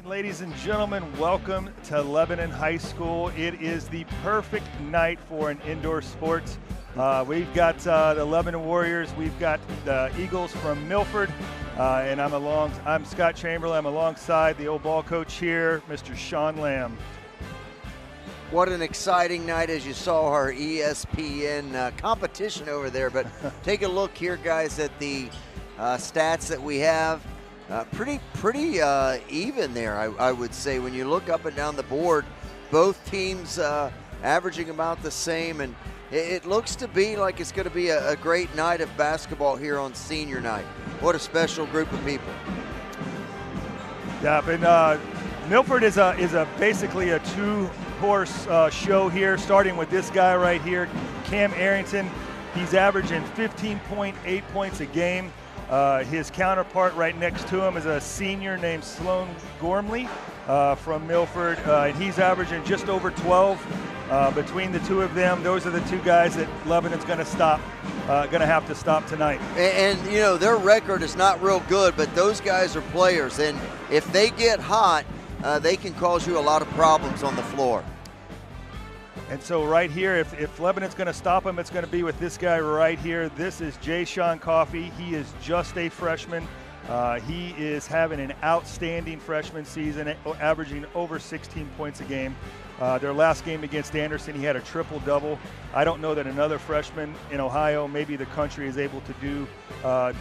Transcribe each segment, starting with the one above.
ladies and gentlemen, welcome to Lebanon High School. It is the perfect night for an indoor sport. We've got the Lebanon Warriors, we've got the Eagles from Milford, and I'm Scott Chamberlain. I'm alongside the old ball coach here, Mr. Sean Lamb. What an exciting night as you saw our ESPN competition over there. But take a look here, guys, at the stats that we have. Pretty even there, I would say. When you look up and down the board, both teams averaging about the same. And it looks to be like it's going to be a great night of basketball here on senior night. What a special group of people. Yeah, and Milford is basically a two-horse show here, starting with this guy right here, Cam Arrington. He's averaging 15.8 points a game. His counterpart right next to him is a senior named Sloan Gormley from Milford, and he's averaging just over 12. Between the two of them, those are the two guys that Lebanon's going to have to stop tonight. And you know, their record is not real good, but those guys are players, and if they get hot, they can cause you a lot of problems on the floor. And so right here, if Lebanon's going to stop him, it's going to be with this guy right here. This is Jay Sean Coffey. He is just a freshman. He is having an outstanding freshman season, averaging over 16 points a game. Their last game against Anderson, he had a triple-double. I don't know that another freshman in Ohio, maybe the country, is able to do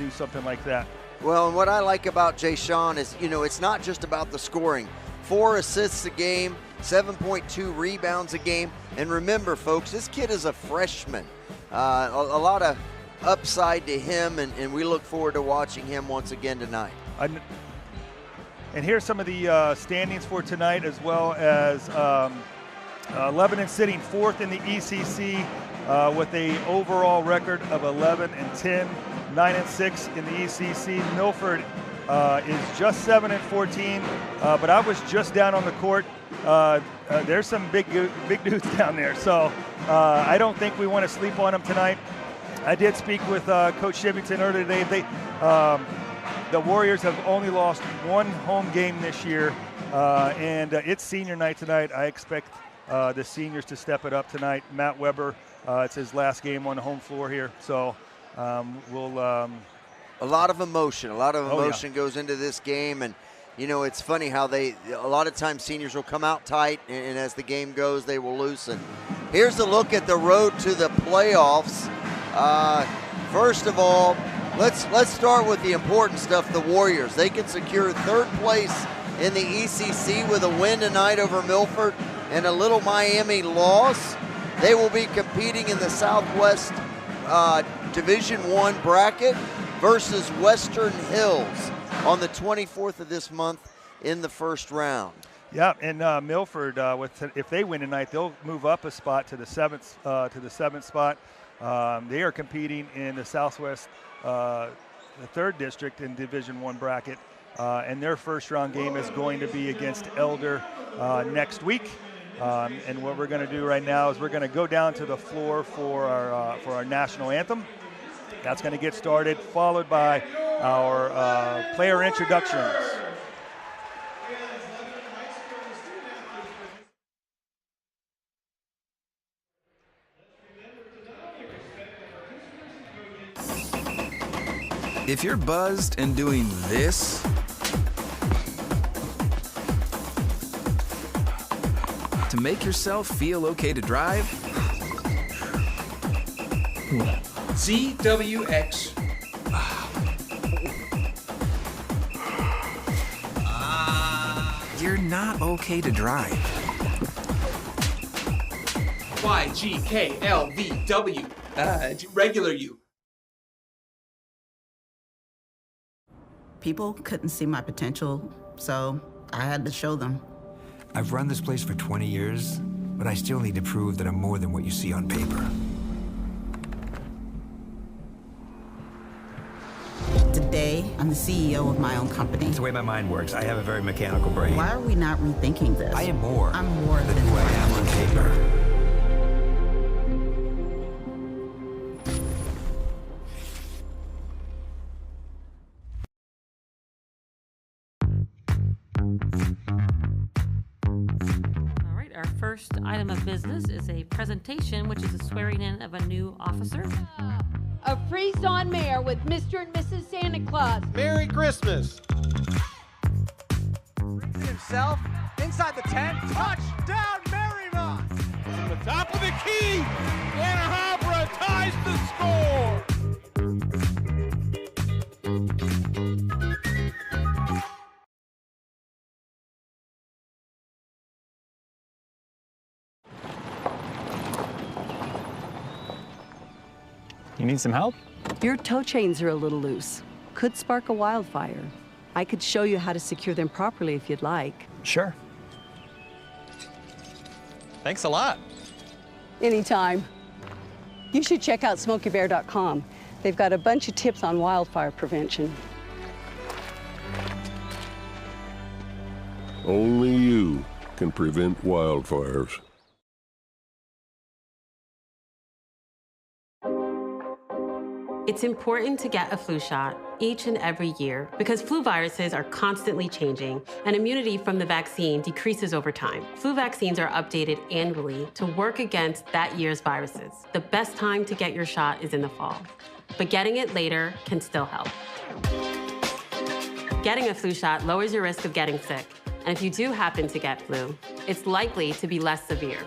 something like that. Well, and what I like about Jay Sean is, you know, it's not just about the scoring. 4 assists a game, 7.2 rebounds a game. And remember, folks, this kid is a freshman. A lot of upside to him, and we look forward to watching him once again tonight. And here's some of the standings for tonight, as well as Lebanon sitting 4th in the ECC with an overall record of 11-10, 9-6 in the ECC. Milford is just 7-14, but I was just down on the court. There's some big dudes down there, so I don't think we want to sleep on them tonight. I did speak with Coach Shivington earlier today. The Warriors have only lost one home game this year, and it's senior night tonight. I expect the seniors to step it up tonight. Matt Weber, it's his last game on the home floor here, so we'll. A lot of emotion. Goes into this game, and you know, it's funny how a lot of times seniors will come out tight, and as the game goes, they will loosen. Here's a look at the road to the playoffs. First of all, let's start with the important stuff. The Warriors, they can secure 3rd place in the ECC with a win tonight over Milford and a Little Miami loss. They will be competing in the Southwest Division I bracket versus Western Hills on the 24th of this month in the first round. Yeah, and Milford, if they win tonight, they'll move up a spot to the 7th spot. They are competing in the Southwest, the 3rd district in Division I bracket, and their first round game is going to be against Elder next week. And what we're going to do right now is we're going to go down to the floor for our national anthem. That's going to get started, followed by our player introductions. If you're buzzed and doing this, to make yourself feel okay to drive, ZWX. you're not okay to drive. YGKLVW. Regular you. People couldn't see my potential, so I had to show them. I've run this place for 20 years, but I still need to prove that I'm more than what you see on paper. Today, I'm the CEO of my own company. It's the way my mind works. I have a very mechanical brain. Why are we not rethinking this? I am more. I'm more than who I am on paper. first item of business is a presentation, which is a swearing in of a new officer. A Freeze-On Mayor with Mr. and Mrs. Santa Claus. Merry Christmas. Himself inside the 10. Touchdown, Marymount. From the top of the key, Anna Harbor ties the score. You need some help? Your tow chains are a little loose. Could spark a wildfire. I could show you how to secure them properly if you'd like. Sure. Thanks a lot. Anytime. You should check out SmokeyBear.com. They've got a bunch of tips on wildfire prevention. Only you can prevent wildfires. It's important to get a flu shot each and every year because flu viruses are constantly changing and immunity from the vaccine decreases over time. Flu vaccines are updated annually to work against that year's viruses. The best time to get your shot is in the fall, but getting it later can still help. Getting a flu shot lowers your risk of getting sick, and if you do happen to get flu, it's likely to be less severe.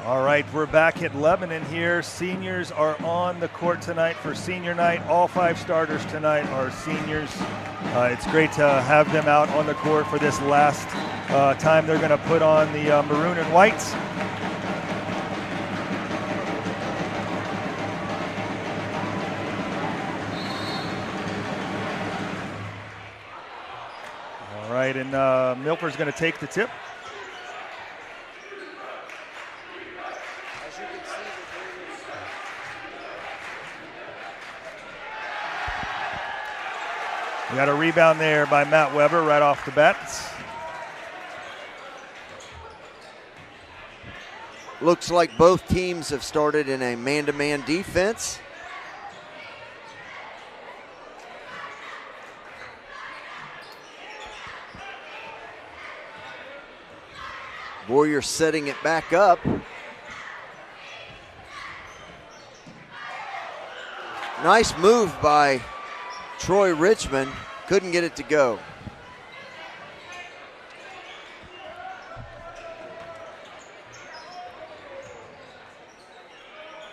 All right, we're back at Lebanon here. Seniors are on the court tonight for senior night. All 5 starters tonight are seniors. It's great to have them out on the court for this last time they're going to put on the maroon and whites. All right, and Milford's going to take the tip. We got a rebound there by Matt Weber right off the bat. Looks like both teams have started in a man-to-man defense. Warriors setting it back up. Nice move by Troy Richmond, couldn't get it to go.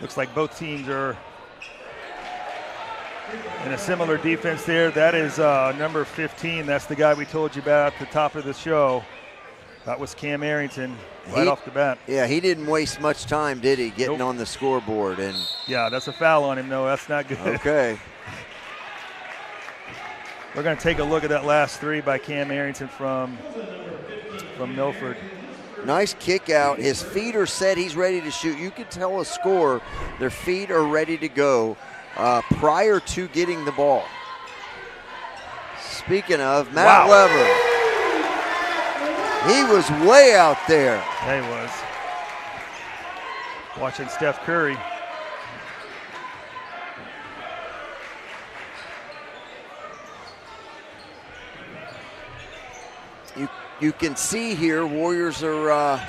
Looks like both teams are in a similar defense there. That is number 15. That's the guy we told you about at the top of the show. That was Cam Arrington right off the bat. Yeah, he didn't waste much time, did he, getting on the scoreboard? And yeah, that's a foul on him, though. That's not good. Okay. We're going to take a look at that last 3 by Cam Arrington from Milford. Nice kick out. His feet are set. He's ready to shoot. You can tell a scorer their feet are ready to go prior to getting the ball. Speaking of, Matt Weber. He was way out there. Yeah, he was. Watching Steph Curry. You can see here Warriors are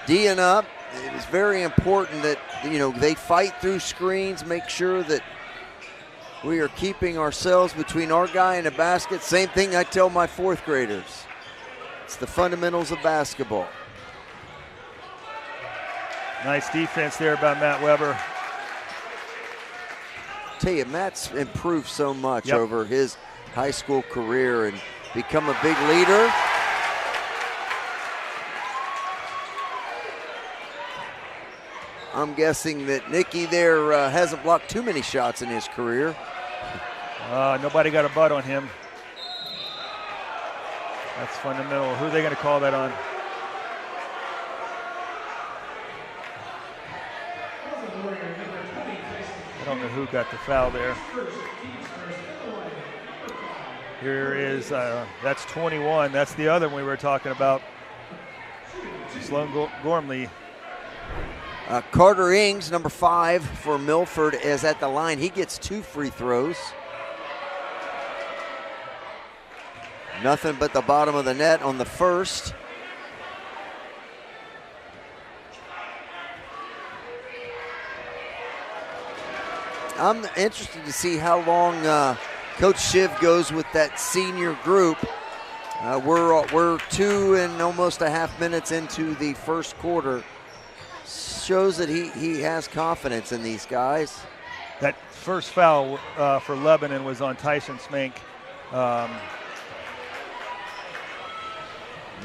D'ing up. It is very important that, you know, they fight through screens, make sure that we are keeping ourselves between our guy and the basket. Same thing I tell my 4th graders. It's the fundamentals of basketball. Nice defense there by Matt Weber. Tell you, Matt's improved so much over his high school career and become a big leader. I'm guessing that Nicky there hasn't blocked too many shots in his career. Nobody got a butt on him. That's fundamental. Who are they going to call that on? I don't know who got the foul there. Here is, that's 21. That's the other one we were talking about. Sloan Gormley. Carter Ings, number 5 for Milford, is at the line. He gets 2 free throws. Nothing but the bottom of the net on the first. I'm interested to see how long Coach Shiv goes with that senior group. We're 2 and almost a half minutes into the first quarter. Shows that he has confidence in these guys. That first foul for Lebanon was on Tyson Smank.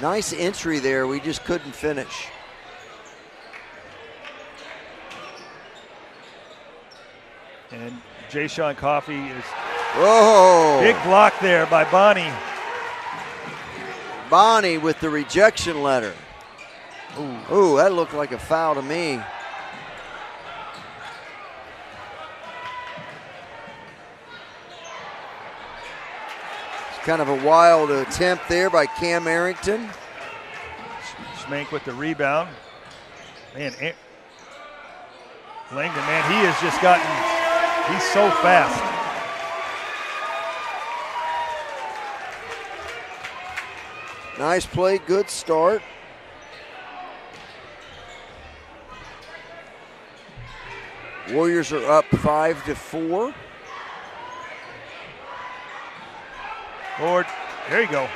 Nice entry there. We just couldn't finish. And Jay-Sean Coffey is big block there by Bonnie. Bonnie with the rejection letter. Ooh, that looked like a foul to me. It's kind of a wild attempt there by Cam Arrington. Schmank with the rebound. Man, Langdon, man, he has just gotten, he's so fast. Nice play, good start. Warriors are up 5-4. Lord, there you go.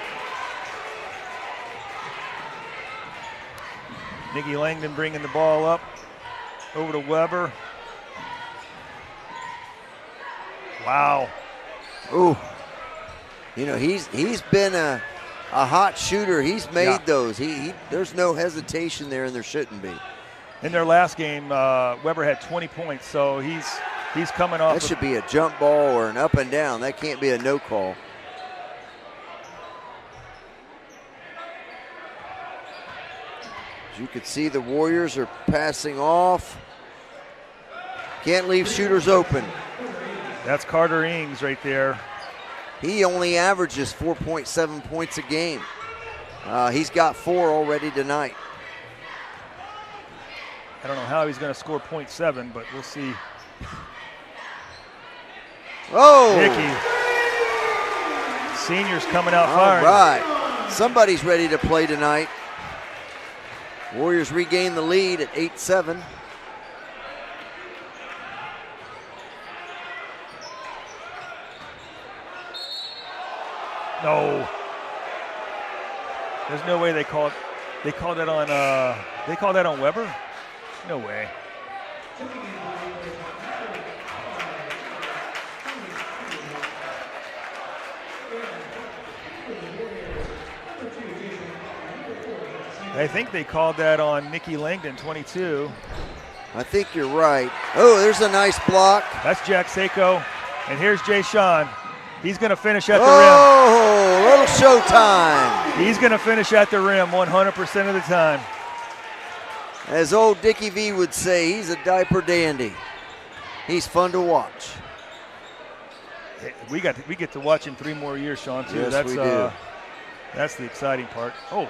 Nicky Langdon bringing the ball up over to Weber. Wow. Ooh. You know, he's been a hot shooter. He's made those. There's no hesitation there, and there shouldn't be. In their last game, Weber had 20 points, so he's coming off. That should be a jump ball or an up and down. That can't be a no call. As you can see, the Warriors are passing off. Can't leave shooters open. That's Carter Ings right there. He only averages 4.7 points a game. He's got 4 already tonight. I don't know how he's going to score 0.7, but we'll see. Oh! Nicky. Seniors coming out firing. All right. Somebody's ready to play tonight. Warriors regain the lead at 8-7. No. There's no way they called that on they called that on Weber? No way. I think they called that on Nicky Langdon, 22. I think you're right. Oh, there's a nice block. That's Jack Seiko. And here's Jay Sean. He's going to finish at the rim. Oh, little showtime. He's going to finish at the rim 100% of the time. As old Dickie V would say, he's a diaper dandy. He's fun to watch. We get to watch him 3 more years, Sean, too. Yes, that's we do. That's the exciting part. Oh.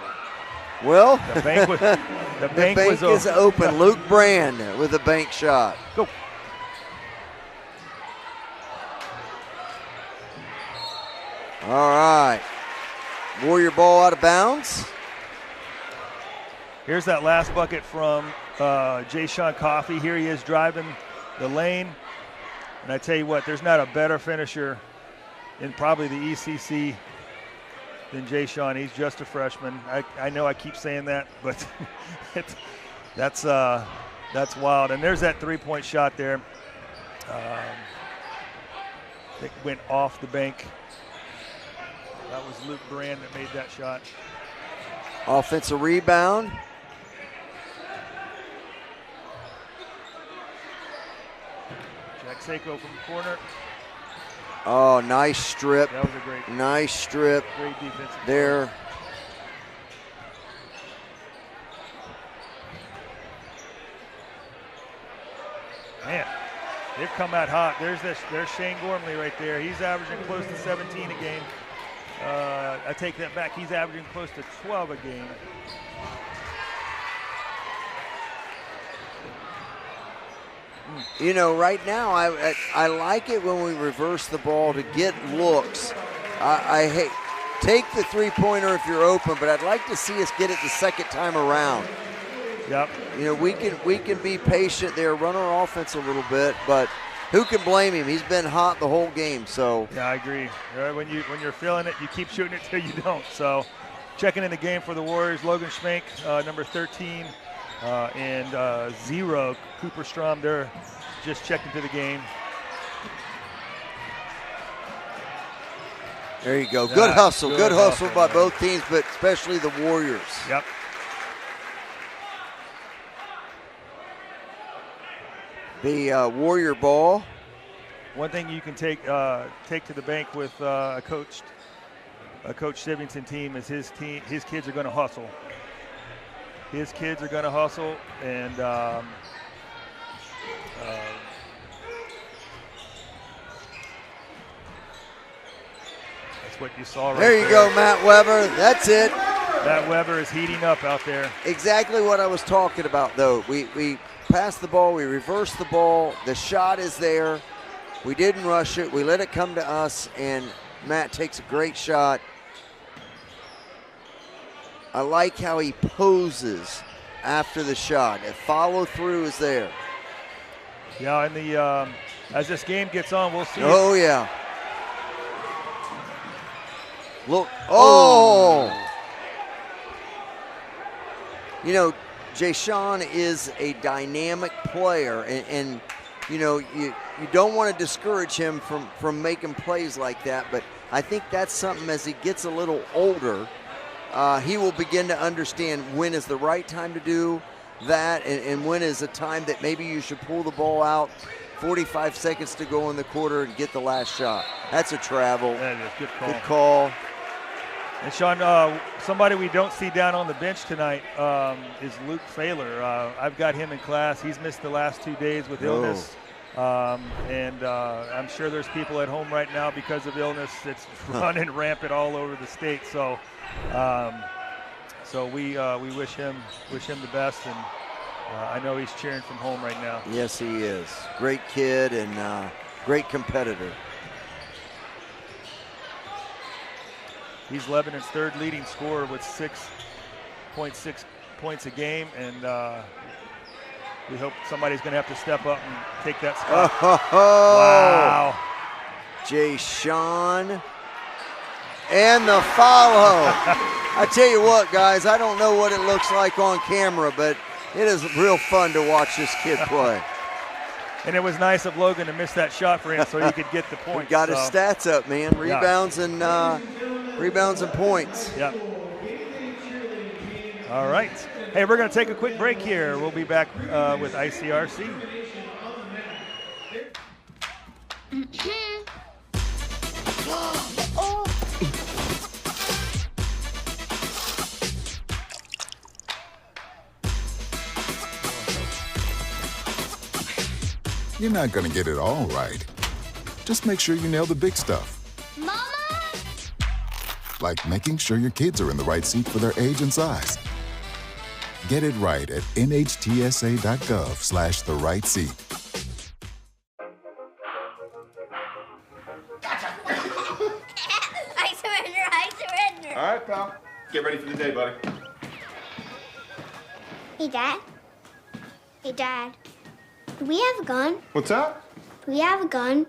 Well, the bank is open. Luke Brand with a bank shot. Go. All right. Warrior ball out of bounds. Here's that last bucket from Jay-Sean Coffey. Here he is driving the lane. And I tell you what, there's not a better finisher in probably the ECC than Jay Sean. He's just a freshman. I know I keep saying that, but that's wild. And there's that three-point shot there. It went off the bank. That was Luke Brand that made that shot. Offensive rebound. Jack Seiko from the corner. Oh, nice strip. That was a great. Nice strip. Great defense there. Man, they've come out hot. There's Shane Gormley right there. He's averaging close to 17 a game. I take that back. He's averaging close to 12 a game. You know, right now, I like it when we reverse the ball to get looks. I hate take the three-pointer if you're open, but I'd like to see us get it the second time around. Yep. You know, we can be patient there, run our offense a little bit, but who can blame him? He's been hot the whole game. So yeah, I agree. When you're feeling it, you keep shooting it till you don't. So checking in the game for the Warriors, Logan Schmank, number 13, and 0, Cooper Strom. They're just checked into the game. There you go. Good hustle. Good hustle by both teams, but especially the Warriors. Yep. The Warrior ball. One thing you can take to the bank with Coach Sivington team is his kids are going to hustle. His kids are going to hustle, and that's what you saw right there. There you go, Matt Weber. That's it. Matt Weber is heating up out there. Exactly what I was talking about, though. We passed the ball, we reversed the ball, the shot is there. We didn't rush it, we let it come to us, and Matt takes a great shot. I like how he poses after the shot. And follow through is there. Yeah, and the as this game gets on, we'll see. Oh, yeah. Look. Oh! You know, Jay Sean is a dynamic player, and you know, you don't want to discourage him from making plays like that, but I think that's something as he gets a little older, he will begin to understand when is the right time to do that and when is a time that maybe you should pull the ball out 45 seconds to go in the quarter and get the last shot. That's a travel. That is good call. Good call. And Sean, somebody we don't see down on the bench tonight is Luke Thaler. I've got him in class. He's missed the last 2 days with illness. And I'm sure there's people at home right now because of illness. It's running rampant all over the state. So we wish him the best, and I know he's cheering from home right now. Yes, he is. Great kid and great competitor. He's Lebanon's third leading scorer with 6.6 points a game, and we hope somebody's going to have to step up and take that spot. Wow. Jay Sean. And the follow. I tell you what, guys, I don't know what it looks like on camera, but it is real fun to watch this kid play. And it was nice of Logan to miss that shot for him so he could get the points. He got his stats up, man. Rebounds and points. Yep. All right. Hey, we're going to take a quick break here. We'll be back with ICRC. You're not going to get it all right. Just make sure you nail the big stuff. Mama! Like making sure your kids are in the right seat for their age and size. Get it right at nhtsa.gov/the-right-seat. I surrender. All right, pal. Get ready for the day, buddy. Hey, Dad. Do we have a gun? What's that? Do we have a gun?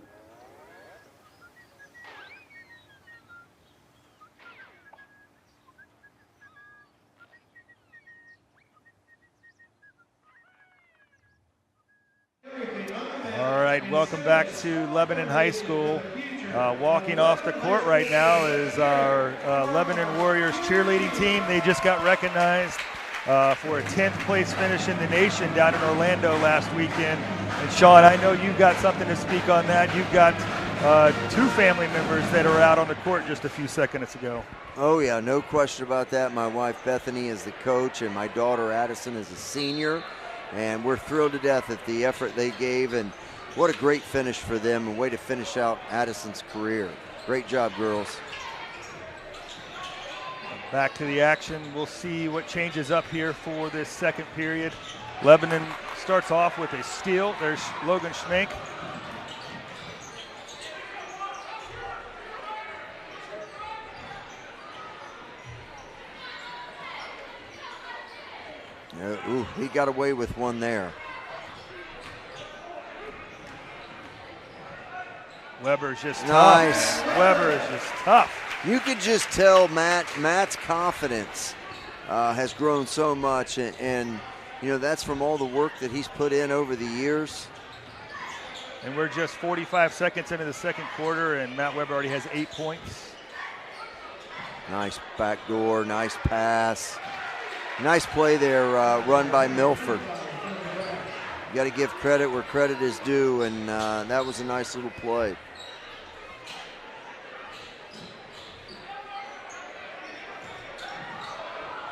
welcome back to Lebanon High School. Walking off the court right now is our Lebanon Warriors cheerleading team. They just got recognized for a 10th place finish in the nation down in Orlando last weekend. And Sean, I know you've got something to speak on that. You've got 2 family members that are out on the court just a few seconds ago. Oh yeah, no question about that. My wife Bethany is the coach, and my daughter Addison is a senior. And we're thrilled to death at the effort they gave, and what a great finish for them, and way to finish out Addison's career. Great job, girls. Back to the action. We'll see what changes up here for this second period. Lebanon starts off with a steal. There's Logan Schmank. Ooh, he got away with one there. Weber's just nice. Tough. Weber is just tough. You could just tell Matt's confidence has grown so much, and you know, that's from all the work that he's put in over the years. And we're just 45 seconds into the second quarter, and Matt Weber already has 8 points. Nice backdoor, nice pass. Nice play there, run by Milford. You got to give credit where credit is due, and that was a nice little play.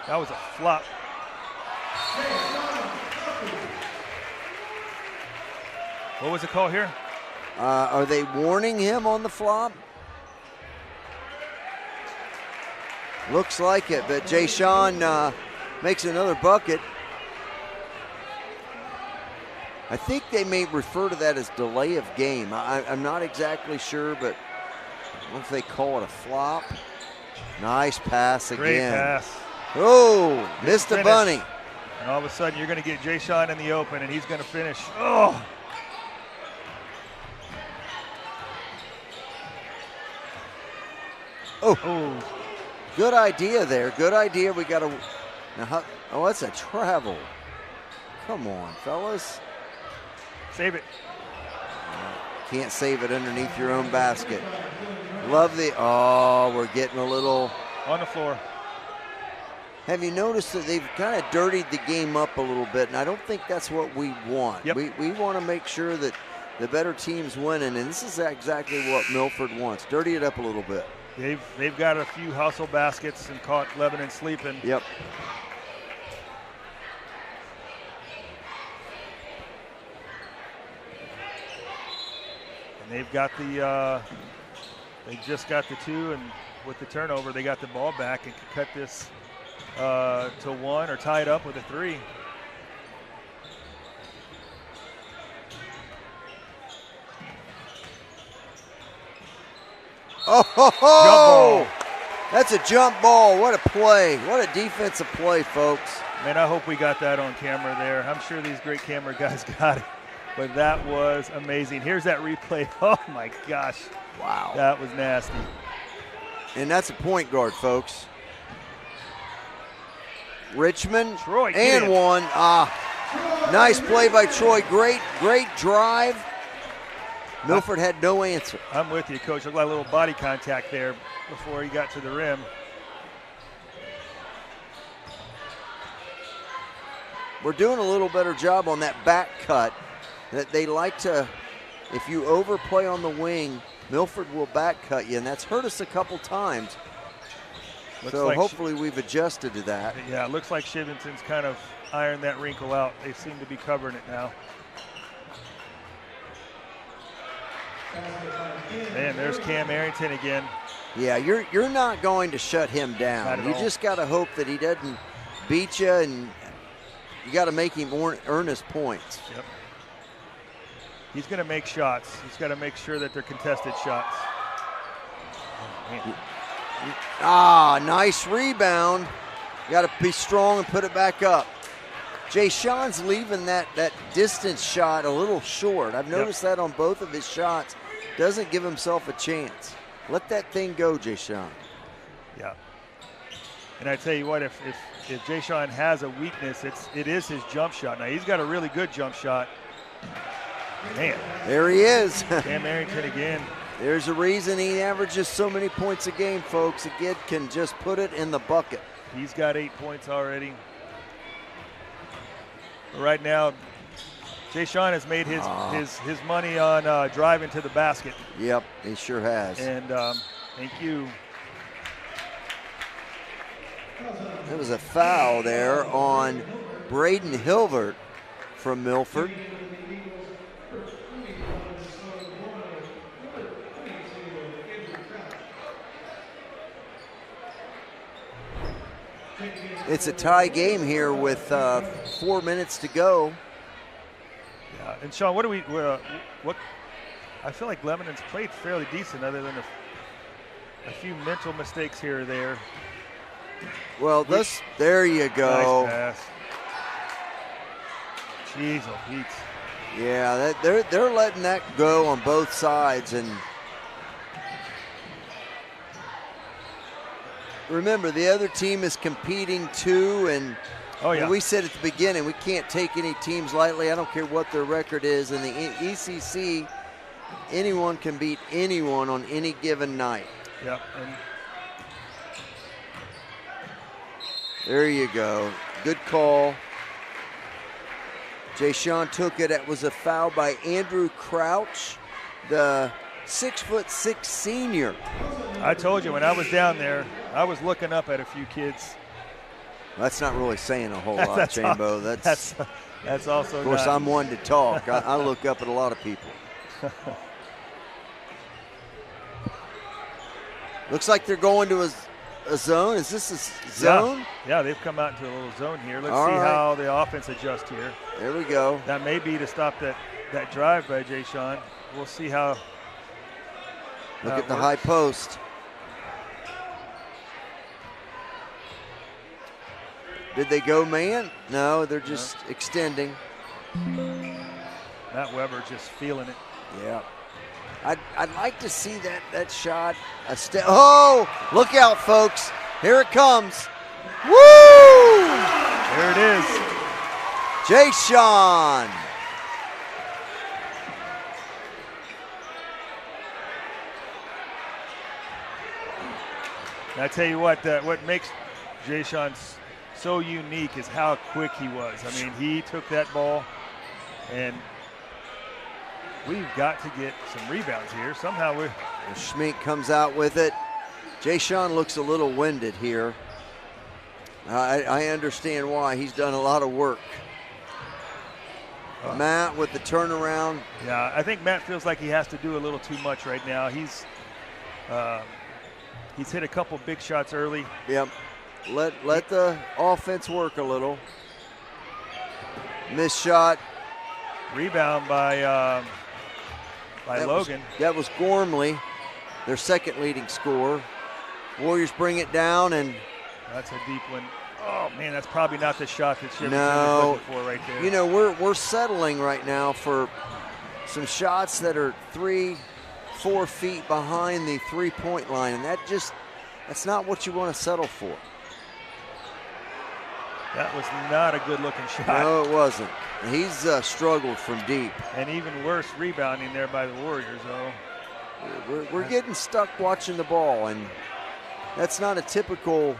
That was a flop. What was the call here? Are they warning him on the flop? Looks like it, but Jay Sean makes another bucket. I think they may refer to that as delay of game. I'm not exactly sure, but what if they call it a flop? Nice pass again. Great pass. Oh, missed a bunny. And all of a sudden, you're going to get Jay Sean in the open, and he's going to finish. Oh! Oh. Good idea there. Good idea. We got to. Oh, that's a travel. Come on, fellas. Save it. Can't save it underneath your own basket. Love the. Oh, we're getting a little. On the floor. Have you noticed that they've kind of dirtied the game up a little bit? And I don't think that's what we want. Yep. We want to make sure that the better team's winning, and this is exactly what Milford wants. Dirty it up a little bit. They've got a few hustle baskets and caught Lebanon sleeping. Yep. And they've got the, they just got the 2, and with the turnover, they got the ball back and could cut this to 1 or tie it up with a 3. Oh, that's a jump ball. What a play. What a defensive play, folks. Man, I hope we got that on camera there. I'm sure these great camera guys got it, but that was amazing. Here's that replay. Oh, my gosh. Wow. That was nasty. And that's a point guard, folks. Richmond, Troy, and 1. Nice play by Troy. Great drive. Milford had no answer. I'm with you, Coach. Looked like a little body contact there before he got to the rim. We're doing a little better job on that back cut. That they like to, if you overplay on the wing, Milford will back cut you, and that's hurt us a couple times. So hopefully we've adjusted to that. Yeah, it looks like Shivington's kind of ironed that wrinkle out. They seem to be covering it now. Man, there's Cam Arrington again. Yeah, you're not going to shut him down. You just got to hope that he doesn't beat you, and you got to make him earn his points. Yep. He's going to make shots. He's got to make sure that they're contested shots. Oh, nice rebound. You got to be strong and put it back up. Jay Sean's leaving that distance shot a little short. I've noticed that on both of his shots. Doesn't give himself a chance. Let that thing go, Jay Sean. Yeah. And I tell you what, if Jay Sean has a weakness, it is his jump shot. Now he's got a really good jump shot. Man, There he is. Cam Arrington again. There's a reason he averages so many points a game, folks. A kid can just put it in the bucket. He's got 8 points already. But right now, Jay Sean has made his money on driving to the basket. Yep, he sure has. And thank you. There was a foul there on Braden Hilbert from Milford. It's a tie game here with 4 minutes to go. Yeah, and Sean, what I feel like Lebanon's played fairly decent, other than a few mental mistakes here or there. Well, there you go. Nice pass. Jeez, oh Pete. Yeah, they're letting that go on both sides, and remember the other team is competing too, and we said at the beginning we can't take any teams lightly. I don't care what their record is. In the ECC, anyone can beat anyone on any given night. Yep. And there you go. Good call. Jay Sean took it. It was a foul by Andrew Crouch, the 6'6" senior. I told you when I was down there, I was looking up at a few kids. That's not really saying a whole lot, Chambo. That's also. Of course, I'm one to talk. I look up at a lot of people. Looks like they're going to a zone. Is this a zone? Yeah, they've come out into a little zone here. Let's see how the offense adjusts here. There we go. That may be to stop that drive by Jay Sean. We'll see how. Look at the high post. Did they go man? No, they're just extending. Matt Weber just feeling it. Yeah. I'd like to see that shot. Oh, look out, folks. Here it comes. Woo! There it is. Jay Sean. And I tell you what makes Jay Sean so unique is how quick he was. I mean, he took that ball, and we've got to get some rebounds here. Somehow Schmink comes out with it. Jay Sean looks a little winded here. I understand why. He's done a lot of work. Matt with the turnaround. Yeah, I think Matt feels like he has to do a little too much right now. He's hit a couple big shots early. Yep. Let the offense work a little. Missed shot. Rebound by Logan. That was Gormley, their second leading scorer. Warriors bring it down, and that's a deep one. Oh man, that's probably not the shot that Chevy was looking for right there. You know, we're settling right now for some shots that are 3-4 feet behind the three-point line, and that's not what you want to settle for. That was not a good-looking shot. No, it wasn't. He's struggled from deep. And even worse, rebounding there by the Warriors, though. We're getting stuck watching the ball, and that's not a typical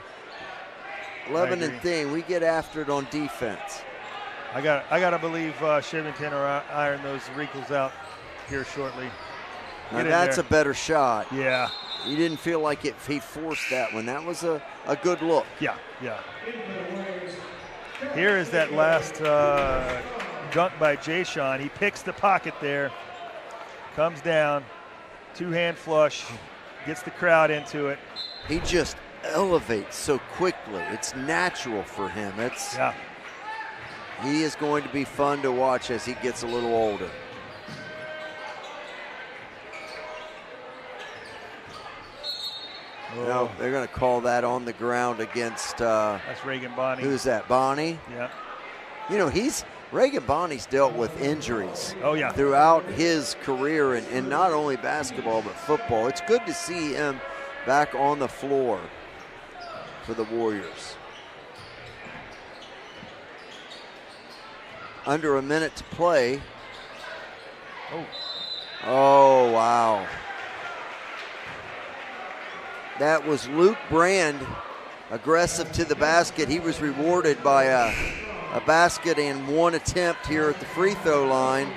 Lebanon thing. We get after it on defense. I got to believe Chevington will iron those wrinkles out here shortly. Now that's a better shot. Yeah. You didn't feel like he forced that one. That was a good look. Yeah. Here is that last dunk by Jay Sean. He picks the pocket there, comes down, two-hand flush, gets the crowd into it. He just elevates so quickly. It's natural for him. He is going to be fun to watch as he gets a little older. No, they're going to call that on the ground against. That's Reagan Bonney. Who's that? Bonney. Yeah. You know, Reagan Bonney's dealt with injuries. Oh yeah. Throughout his career, in not only basketball but football. It's good to see him back on the floor for the Warriors. Under a minute to play. Oh, Oh, wow. That was Luke Brand, aggressive to the basket. He was rewarded by a basket and one attempt here at the free throw line.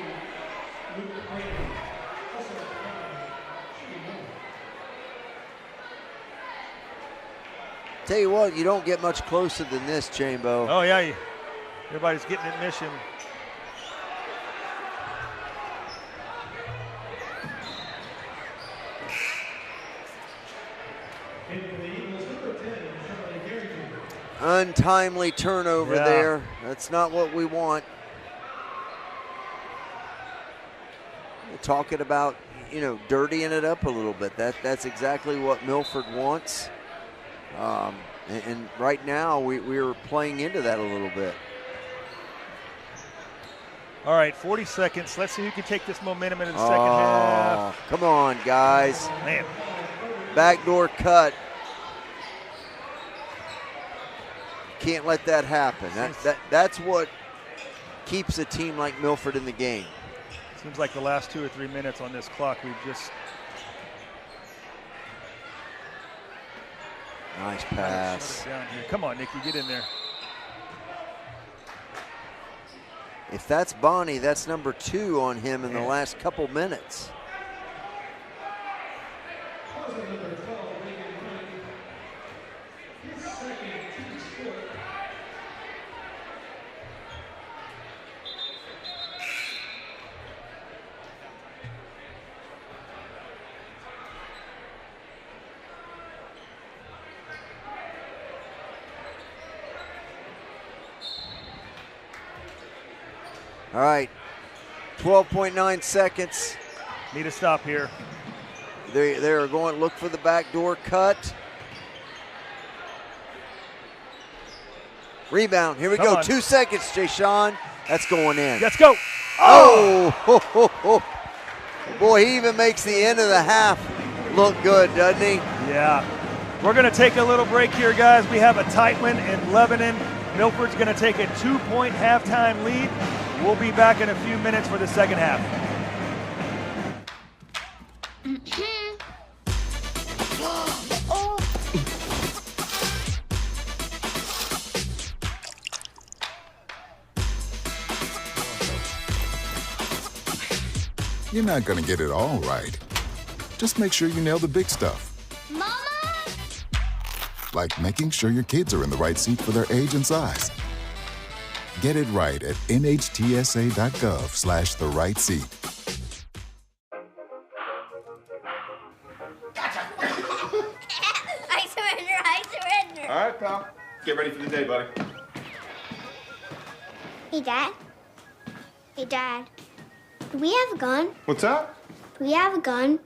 Tell you what, you don't get much closer than this, Chambo. Oh, yeah. Everybody's getting admission. Untimely turnover there. That's not what we want. We're talking about, you know, dirtying it up a little bit. That's exactly what Milford wants. And right now we're playing into that a little bit. All right, 40 seconds. Let's see who can take this momentum into the second half. Come on, guys. Man. Backdoor cut. Can't let that happen. That's what keeps a team like Milford in the game. Seems like the last 2 or 3 minutes on this clock, we've just... Nice pass. Shut it down here. Come on, Nicky, get in there. If that's Bonnie, that's number 2 on him in the last couple minutes. All right, 12.9 seconds. Need a stop here. They are going to look for the backdoor cut. Rebound, here we go, 2 seconds, Jay-Sean. That's going in. Let's go. Oh! Boy, he even makes the end of the half look good, doesn't he? Yeah. We're going to take a little break here, guys. We have a tight one in Lebanon. Milford's going to take a 2-point halftime lead. We'll be back in a few minutes for the second half. You're not going to get it all right. Just make sure you nail the big stuff. Mama! Like making sure your kids are in the right seat for their age and size. Get it right at nhtsa.gov/the-right-seat. I surrender. All right, pal. Get ready for the day, buddy. Hey, Dad. Hey, Dad. Do we have a gun? What's that? Do we have a gun?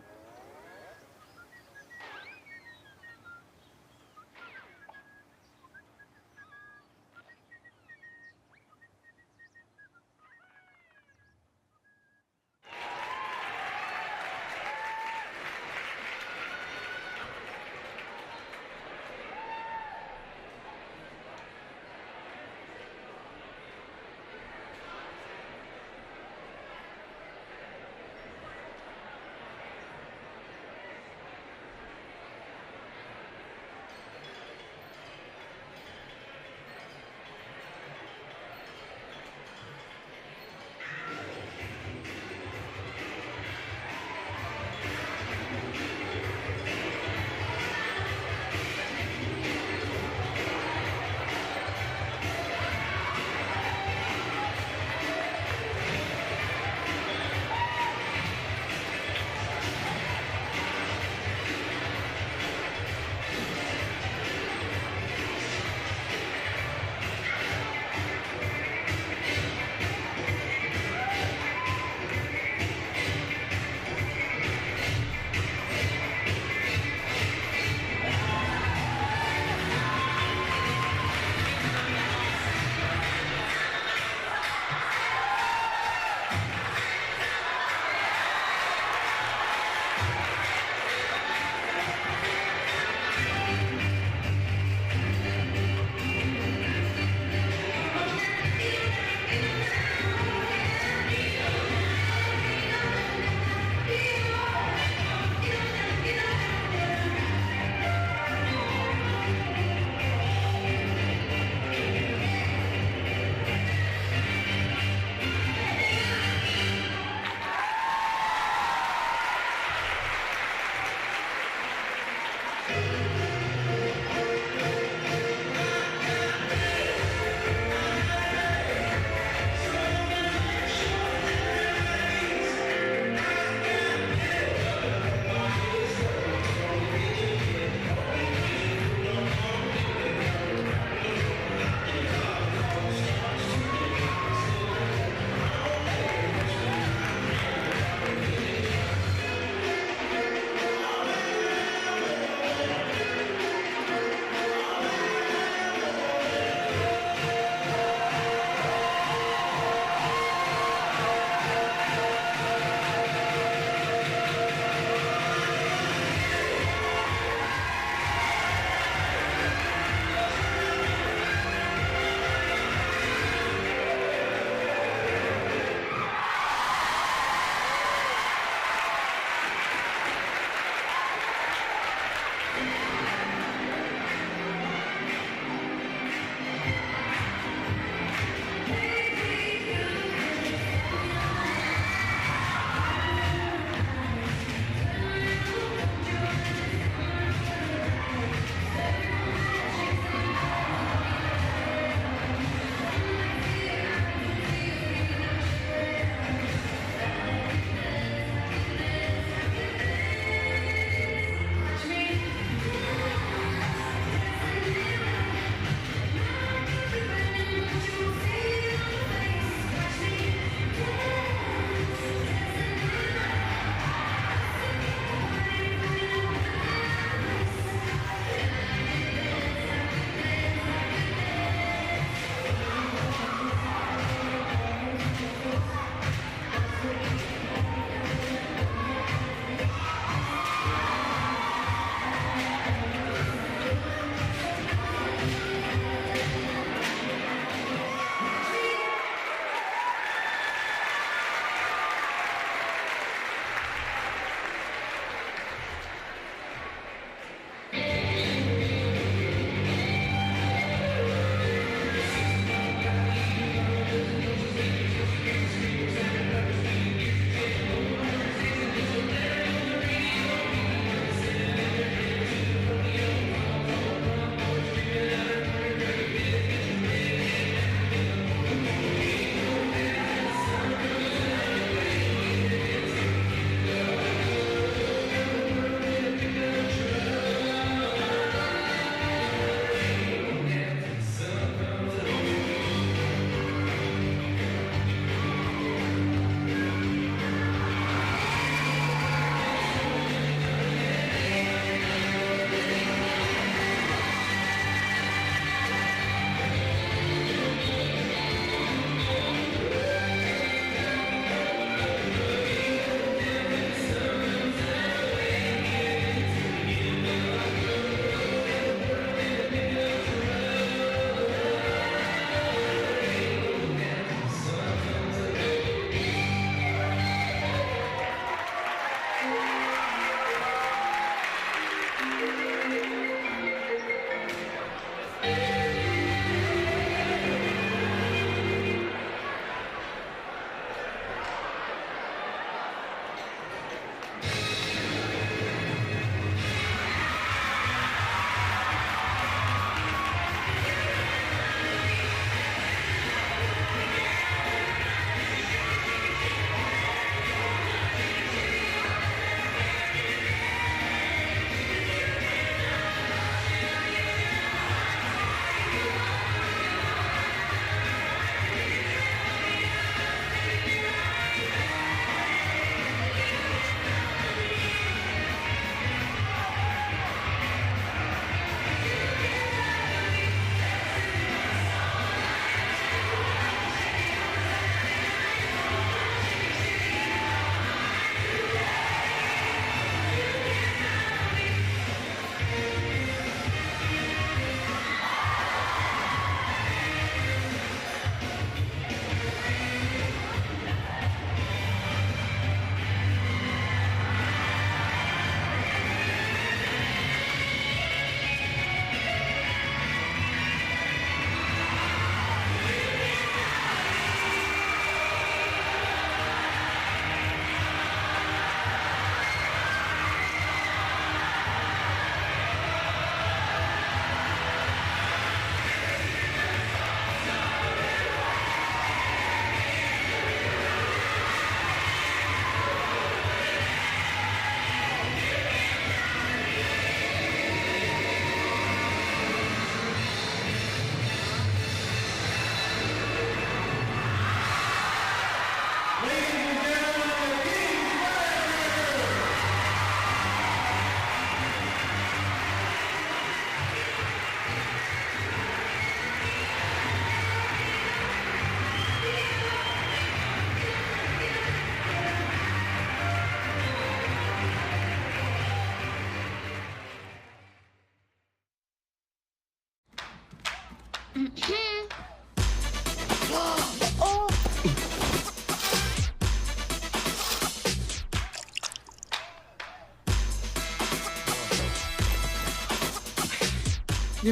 You're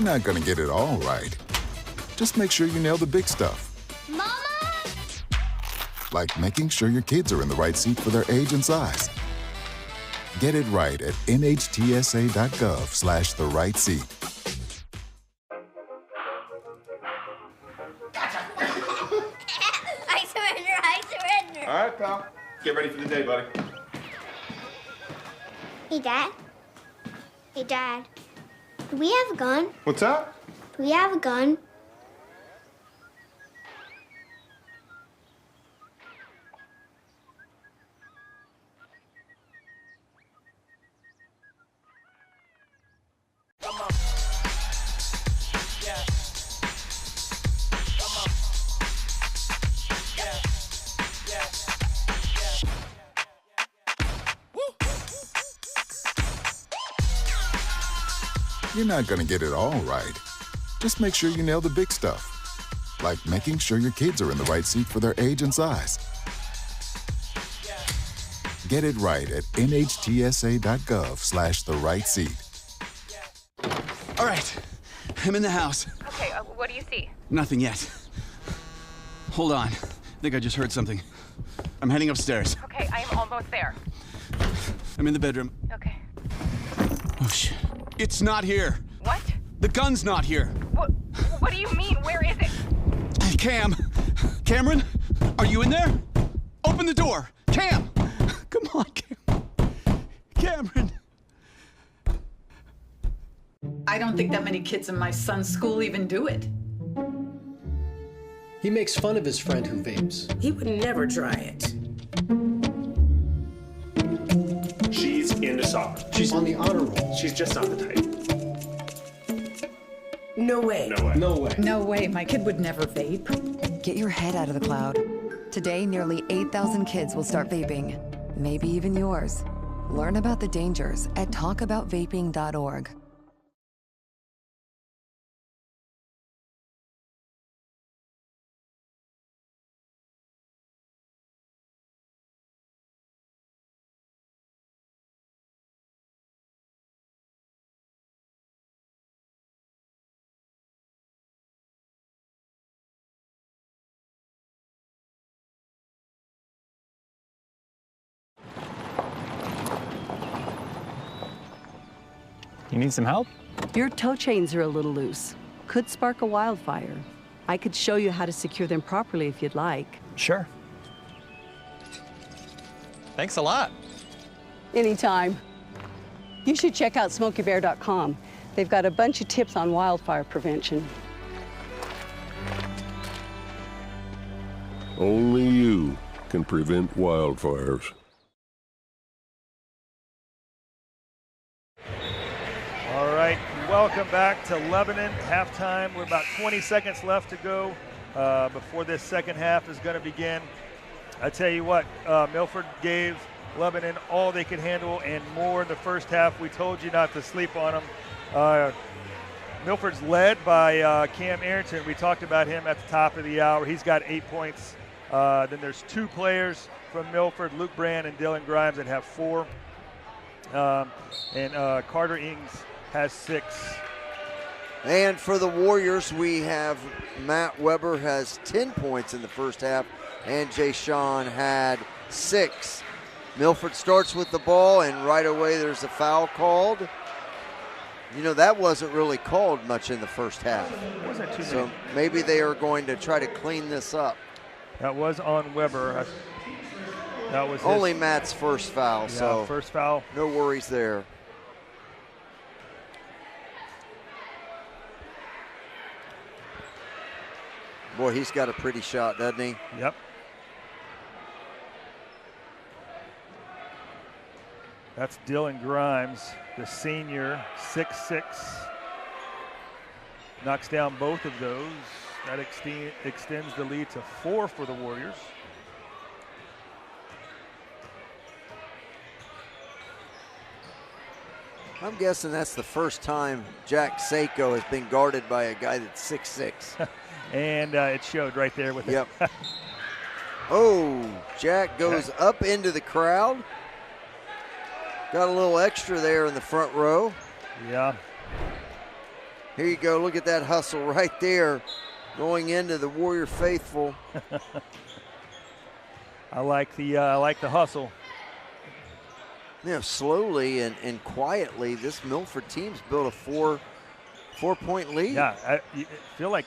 not gonna get it all right. Just make sure you nail the big stuff. Mama! Like making sure your kids are in the right seat for their age and size. Get it right at nhtsa.gov/the-right-seat. I surrender. All right, pal. Get ready for the day, buddy. Hey, Dad. Hey, Dad. Do we have a gun? What's that? Do we have a gun? You're not gonna get it all right. Just make sure you nail the big stuff. Like making sure your kids are in the right seat for their age and size. Get it right at nhtsa.gov/the-right-seat. All right, I'm in the house. Okay, what do you see? Nothing yet. Hold on. I think I just heard something. I'm heading upstairs. Okay, I am almost there. I'm in the bedroom. Okay. Oh, shit. It's not here. What? The gun's not here. What do you mean? Where is it? Cameron, are you in there? Open the door. Cam! Come on, Cameron. I don't think that many kids in my son's school even do it. He makes fun of his friend who vapes. He would never try it. She's into soccer. She's on the honor roll. She's just not the type. No way. No way. No way. No way, my kid would never vape. Get your head out of the cloud. Today, nearly 8,000 kids will start vaping. Maybe even yours. Learn about the dangers at talkaboutvaping.org. You need some help? Your tow chains are a little loose. Could spark a wildfire. I could show you how to secure them properly if you'd like. Sure. Thanks a lot. Anytime. You should check out SmokeyBear.com. They've got a bunch of tips on wildfire prevention. Only you can prevent wildfires. All right, welcome back to Lebanon. Halftime. We're about 20 seconds left to go before this second half is going to begin. I tell you what, Milford gave Lebanon all they could handle and more in the first half. We told you not to sleep on them. Milford's led by Cam Arrington. We talked about him at the top of the hour. He's got 8 points. Then there's 2 players from Milford, Luke Brand and Dylan Grimes, that have 4. And Carter Ings has 6. And for the Warriors, we have Matt Weber has 10 points in the first half, and Jay Sean had 6. Milford starts with the ball, and right away there's a foul called. You know, that wasn't really called much in the first half. Wasn't too so maybe they are going to try to clean this up. That was on Weber. That was only Matt's first foul, so first foul. No worries there. Boy, he's got a pretty shot, doesn't he? Yep. That's Dylan Grimes, the senior, 6'6". Knocks down both of those. That extends the lead to 4 for the Warriors. I'm guessing that's the first time Jack Seiko has been guarded by a guy that's 6'6". And it showed right there with Yep. Oh, Jack goes up into the crowd. Got a little extra there in the front row. Yeah. Here you go. Look at that hustle right there going into the Warrior faithful. I like the hustle. You know, slowly and quietly, this Milford team's built a four-point lead. Yeah, I feel like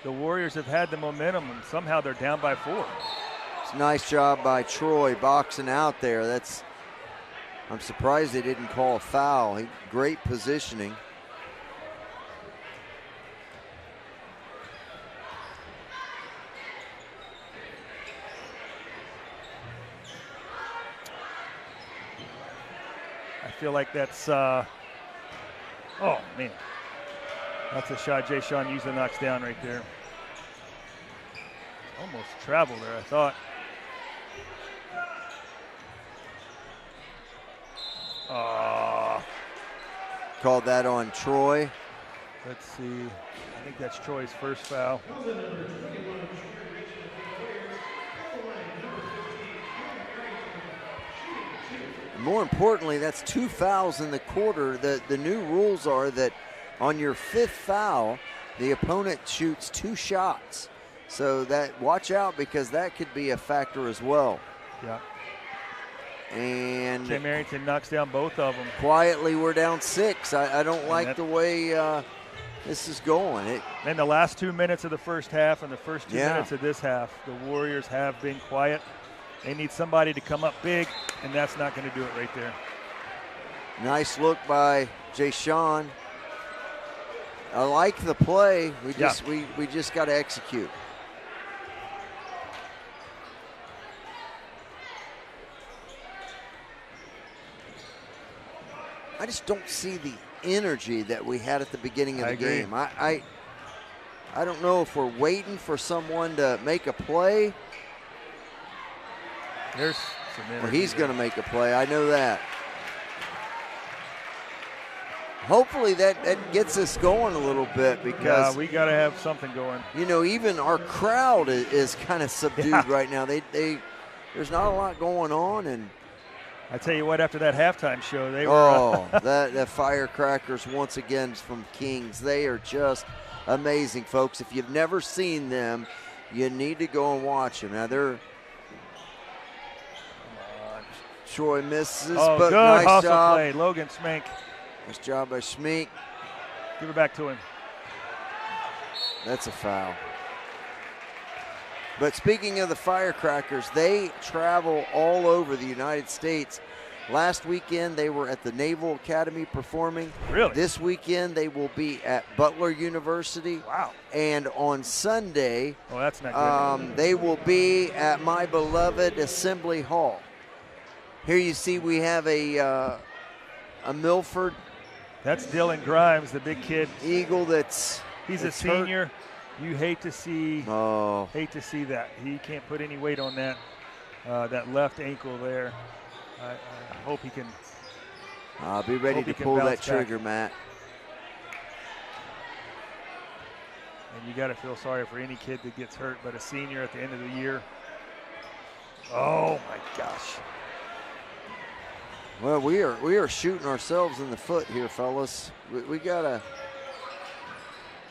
the Warriors have had the momentum, and somehow they're down by 4. It's a nice job by Troy boxing out there. I'm surprised they didn't call a foul. Great positioning. I feel like that's, oh man. That's a shot Jay Sean usually knocks down right there. Almost traveled there, I thought. Called that on Troy. Let's see. I think that's Troy's first foul. More importantly, that's 2 fouls in the quarter. The new rules are that on your 5th foul, the opponent shoots 2 shots. So that watch out, because that could be a factor as well. Yeah. And Tim Arrington knocks down both of them. Quietly, we're down 6. I don't like the way this is going. In the last 2 minutes of the first half and the first 2 minutes of this half, the Warriors have been quiet. They need somebody to come up big, and that's not going to do it right there. Nice look by Jay Sean. I like the play. We just got to execute. I just don't see the energy that we had at the beginning of the game. I don't know if we're waiting for someone to make a play. There's some energy. Well, he's going to make a play. I know that. Hopefully that gets us going a little bit, because we got to have something going. You know, even our crowd is kind of subdued right now. There's not a lot going on, and I tell you what, after that halftime show, they were. that firecrackers once again from Kings. They are just amazing, folks. If you've never seen them, you need to go and watch them. Now they're. Troy misses, but good nice hustle job. Play. Logan Schmink. Nice job by Schmink. Give it back to him. That's a foul. But speaking of the Firecrackers, they travel all over the United States. Last weekend, they were at the Naval Academy performing. Really? This weekend, they will be at Butler University. Wow. And on Sunday, that's not good. They will be at my beloved Assembly Hall. Here you see we have a Milford. That's Dylan Grimes, the big kid. Eagle he's a senior. Hurt. You hate to see that. He can't put any weight on that left ankle there. I hope he can. I'll be ready to pull that trigger, Matt. And you got to feel sorry for any kid that gets hurt, but a senior at the end of the year. Oh my gosh. Well, we are shooting ourselves in the foot here, fellas. We gotta.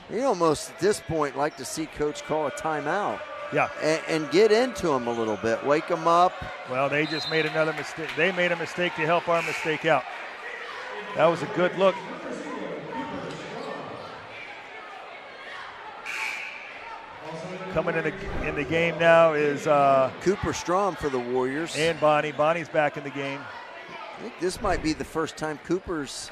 You almost at this point like to see Coach call a timeout. Yeah. And get into them a little bit, wake them up. Well, they just made another mistake. They made a mistake to help our mistake out. That was a good look. Coming in the game now is Cooper Strom for the Warriors. And Bonnie. Bonnie's back in the game. I think this might be the first time Cooper's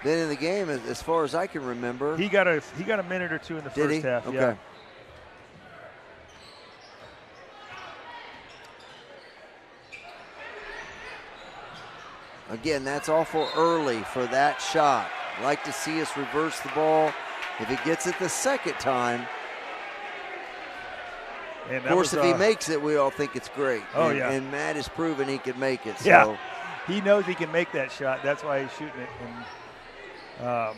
been in the game as far as I can remember. He got a minute or two in the first half. Okay. Yeah. Again, that's awful early for that shot. Like to see us reverse the ball. If he gets it the second time, of course, if he makes it, we all think it's great. Oh, yeah. And Matt has proven he can make it. So. Yeah. he knows he can make that shot. That's why he's shooting it. And,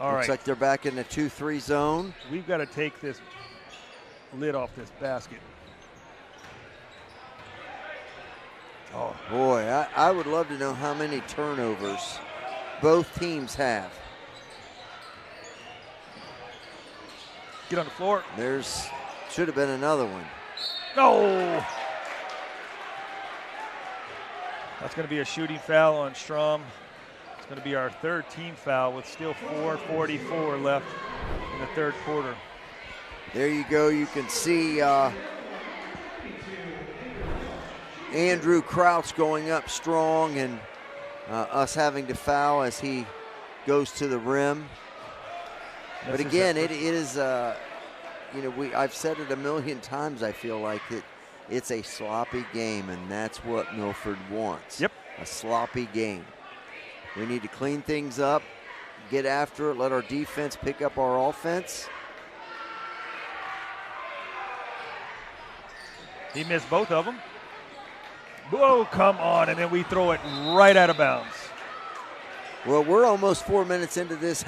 all Looks right. like they're back in the 2-3 zone. We've got to take this lid off this basket. Oh boy, I would love to know how many turnovers both teams have. Get on the floor. Should have been another one. No! That's going to be a shooting foul on Strom. It's going to be our third team foul with still 4:44 left in the third quarter. There you go. You can see Andrew Crouch going up strong, and us having to foul as he goes to the rim. But again, it is, you know, I've said it a million times, I feel like it's a sloppy game, and that's what Milford wants. Yep. A sloppy game. We need to clean things up, get after it, let our defense pick up our offense. He missed both of them. Whoa, come on, and then we throw it right out of bounds. Well, we're almost 4 minutes into this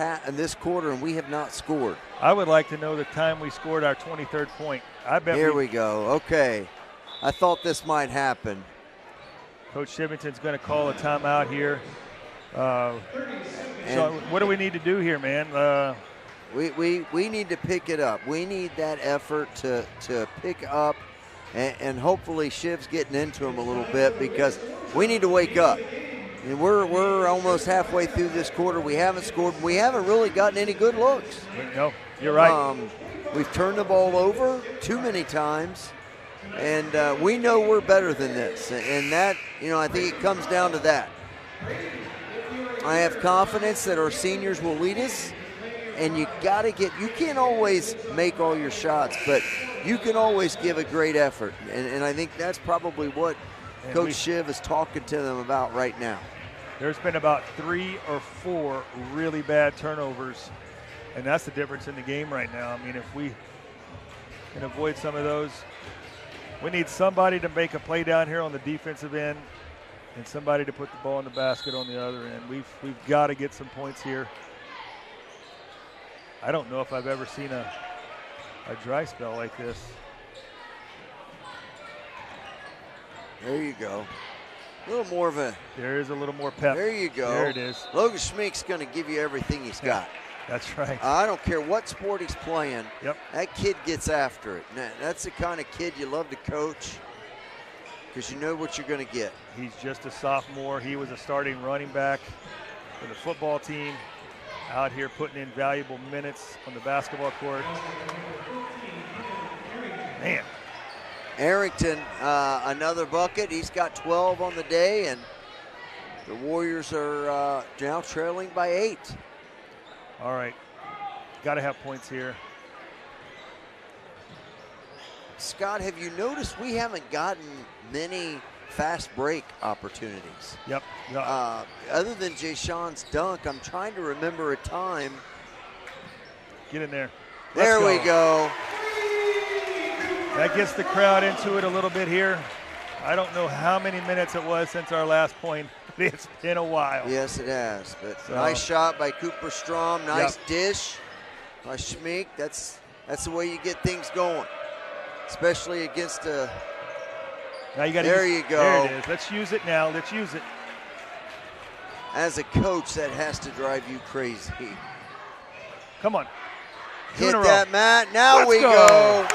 quarter, and we have not scored. I would like to know the time we scored our 23rd point. I bet. Here we go. Okay. I thought this might happen. Coach Shivington's going to call a timeout here. So what do we need to do here, man? We need to pick it up. We need that effort to pick up, and hopefully Shiv's getting into him a little bit, because we need to wake up. And we're almost halfway through this quarter. We haven't scored. We haven't really gotten any good looks. No, you're right. We've turned the ball over too many times, and we know we're better than this. And that, you know, I think it comes down to that. I have confidence that our seniors will lead us, and you can't always make all your shots, but you can always give a great effort. And I think that's probably what Coach Shiv is talking to them about right now. There's been about 3 or 4 really bad turnovers, and that's the difference in the game right now. I mean, if we can avoid some of those, we need somebody to make a play down here on the defensive end and somebody to put the ball in the basket on the other end. We've got to get some points here. I don't know if I've ever seen a dry spell like this. There you go. A little more of a. There is a little more pep. There you go. There it is. Logan Schmeek's going to give you everything he's got. That's right. I don't care what sport he's playing. Yep. That kid gets after it. That's the kind of kid you love to coach, because you know what you're going to get. He's just a sophomore. He was a starting running back for the football team, out here putting in valuable minutes on the basketball court. Man. Arrington, another bucket. He's got 12 on the day, and the Warriors are now trailing by 8. All right. Got to have points here. Scott, have you noticed we haven't gotten many fast break opportunities? Yep. Other than Jay Sean's dunk, I'm trying to remember a time. Get in there. There we go. That gets the crowd into it a little bit here. I don't know how many minutes it was since our last point. It's been a while. Yes, it has. But nice shot by Cooper Strom. Nice dish by Schmeek. That's the way you get things going, especially against a. Now you got. There you go. There it is. Let's use it now. Let's use it. As a coach, that has to drive you crazy. Come on. Hit that, Matt. Now we go.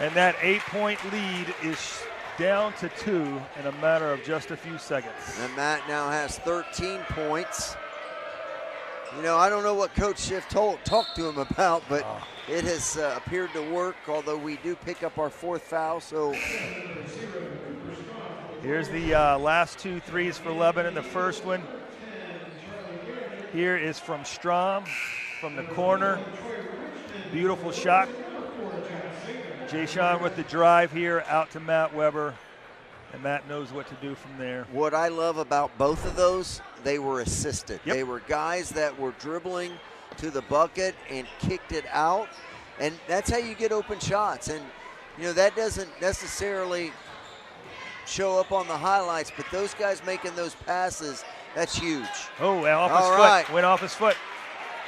And that 8-point lead is down to 2 in a matter of just a few seconds. And Matt now has 13 points. You know, I don't know what Coach Schiff talked to him about, but it has appeared to work, although we do pick up our 4th foul. So here's the last 2 threes for Lebanon. The first one here is from Strom from the corner. Beautiful shot. Jay Sean with the drive here out to Matt Weber, and Matt knows what to do from there. What I love about both of those, they were assisted. Yep. They were guys that were dribbling to the bucket and kicked it out, and that's how you get open shots. And, you know, that doesn't necessarily show up on the highlights, but those guys making those passes, that's huge. Oh, off his All foot. right. Went off his foot.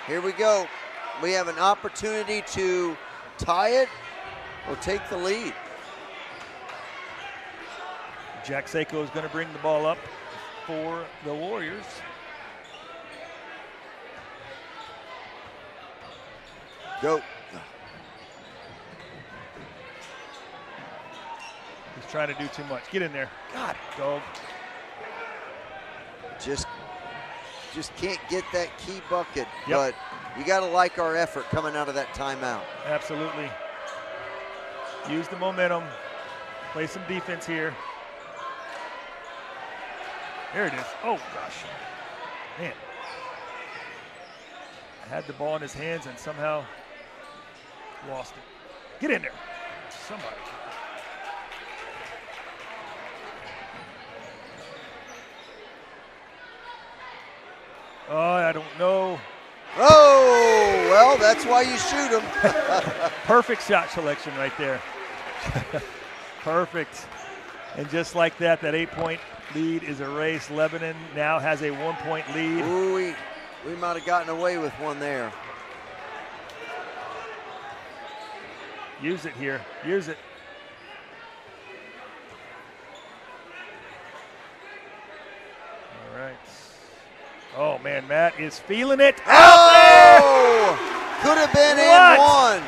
Here we go. We have an opportunity to tie it or take the lead. Jack Seiko is going to bring the ball up for the Warriors. Go. He's trying to do too much. Get in there. God, dog. Just can't get that key bucket, Yep. but you got to like our effort coming out of that timeout. Absolutely. Use the momentum. Play some defense here. There it is. Oh, gosh. Man. Had the ball in his hands and somehow lost it. Get in there. Somebody. Oh, I don't know. Oh, well, that's why you shoot them. Perfect shot selection right there. Perfect. And just like that, that 8-point lead is erased. Lebanon now has a 1-point lead. Ooh, we might have gotten away with one there. Use it here. Use it. All right. Oh, man, Matt is feeling it. Oh! Could have been and one.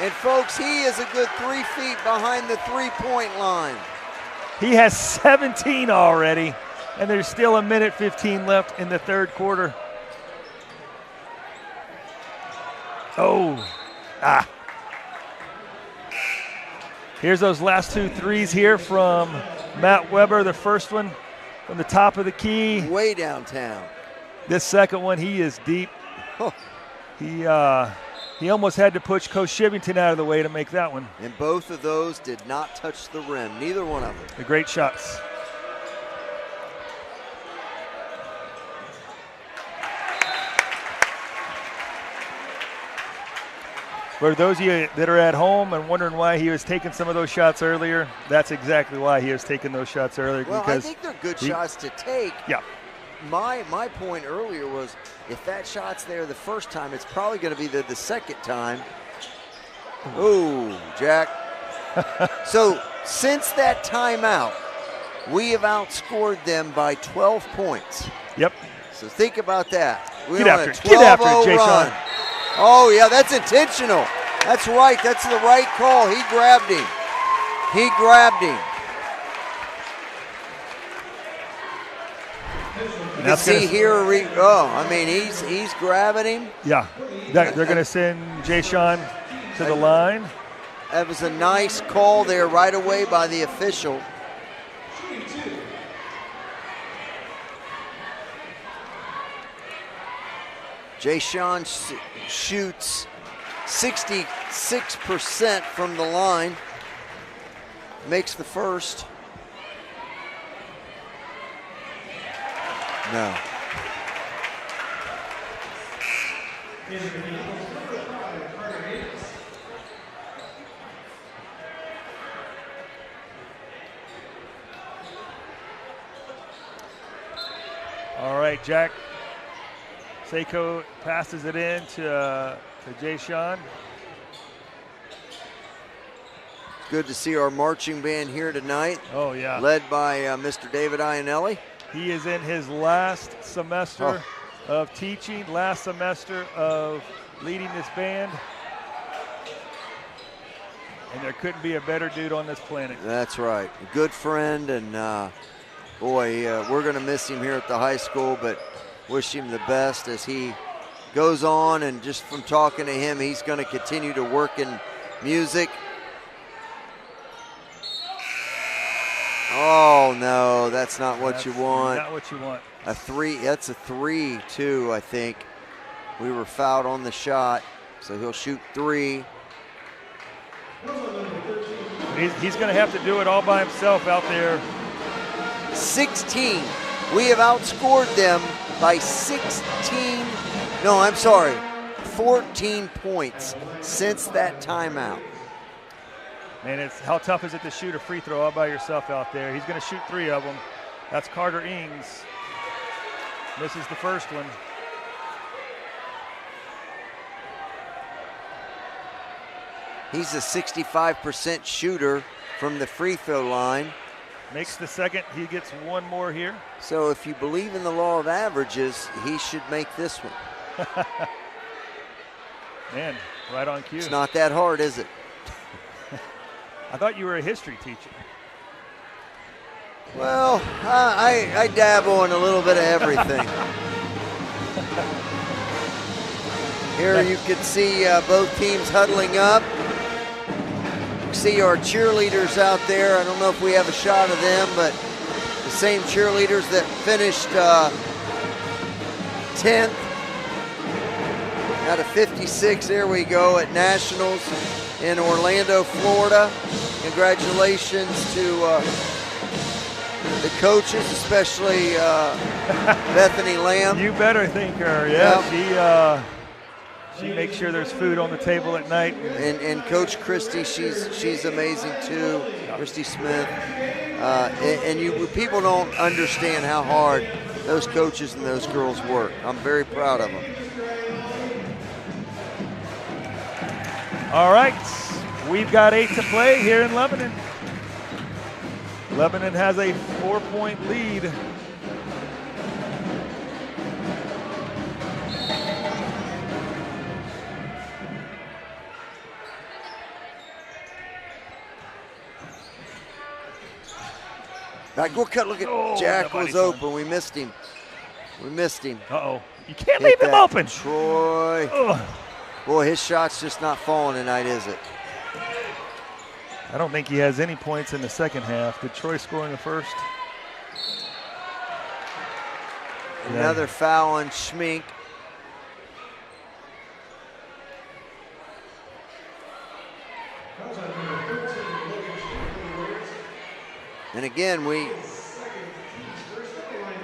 And, folks, he is a good 3 feet behind the three-point line. He has 17 already, and there's still 1:15 left in the third quarter. Oh, Here's those last 2 threes here from Matt Weber. The first one from the top of the key. Way downtown. This second one, he is deep. Oh. He almost had to push Coach Shivington out of the way to make that one. And both of those did not touch the rim, neither one of them. The great shots. For those of you that are at home and wondering why he was taking some of those shots earlier, that's exactly why he was taking those shots earlier. Well, because I think they're good shots to take. Yeah. My point earlier was if that shot's there the first time, it's probably going to be there the second time. Oh, Jack. So since that timeout, we have outscored them by 12 points. Yep. So think about that. Get after it. Get after it, Jay-Sean. Oh, yeah, that's intentional. That's right. That's the right call. He grabbed him. He grabbed him. You can see here, he's grabbing him. Yeah, they're going to send Jay-Sean to the line. That was a nice call there right away by the official. Jay-Sean shoots 66% from the line. Makes the first. No. All right, Jack Seiko passes it in to Jay-Sean. Good to see our marching band here tonight. Oh, yeah. Led by Mr. David Ionelli. He is in his last semester of teaching, last semester of leading this band. And there couldn't be a better dude on this planet. That's right. A good friend, and boy, we're going to miss him here at the high school, but wish him the best as he goes on. And just from talking to him, he's going to continue to work in music. Oh, no, that's not what you want. Not what you want. A three, that's a 3, too, I think. We were fouled on the shot, so he'll shoot 3. He's going to have to do it all by himself out there. 16. We have outscored them by 14 points since that timeout. Man, it's how tough is it to shoot a free throw all by yourself out there? He's going to shoot 3 of them. That's Carter Ings. Misses the first one. He's a 65% shooter from the free throw line. Makes the second. He gets 1 more here. So if you believe in the law of averages, he should make this one. Man, right on cue. It's not that hard, is it? I thought you were a history teacher. Well, I dabble in a little bit of everything. Here you can see both teams huddling up. You see our cheerleaders out there. I don't know if we have a shot of them, but the same cheerleaders that finished 10th out of 56. There we go at Nationals in Orlando, Florida. Congratulations to the coaches, especially Bethany Lamb. You better thank her. Yeah, she makes sure there's food on the table at night. And Coach Christy, she's amazing too. Christy Smith. And people don't understand how hard those coaches and those girls work. I'm very proud of them. All right, we've got 8 to play here in Lebanon. Lebanon has a 4-point lead. Look at Jack was open. We missed him. Uh-oh. You can't leave him open. Troy. Ugh. Boy, his shot's just not falling tonight, is it? I don't think he has any points in the second half. Did Troy score in the first? Another foul on Schmink. And again,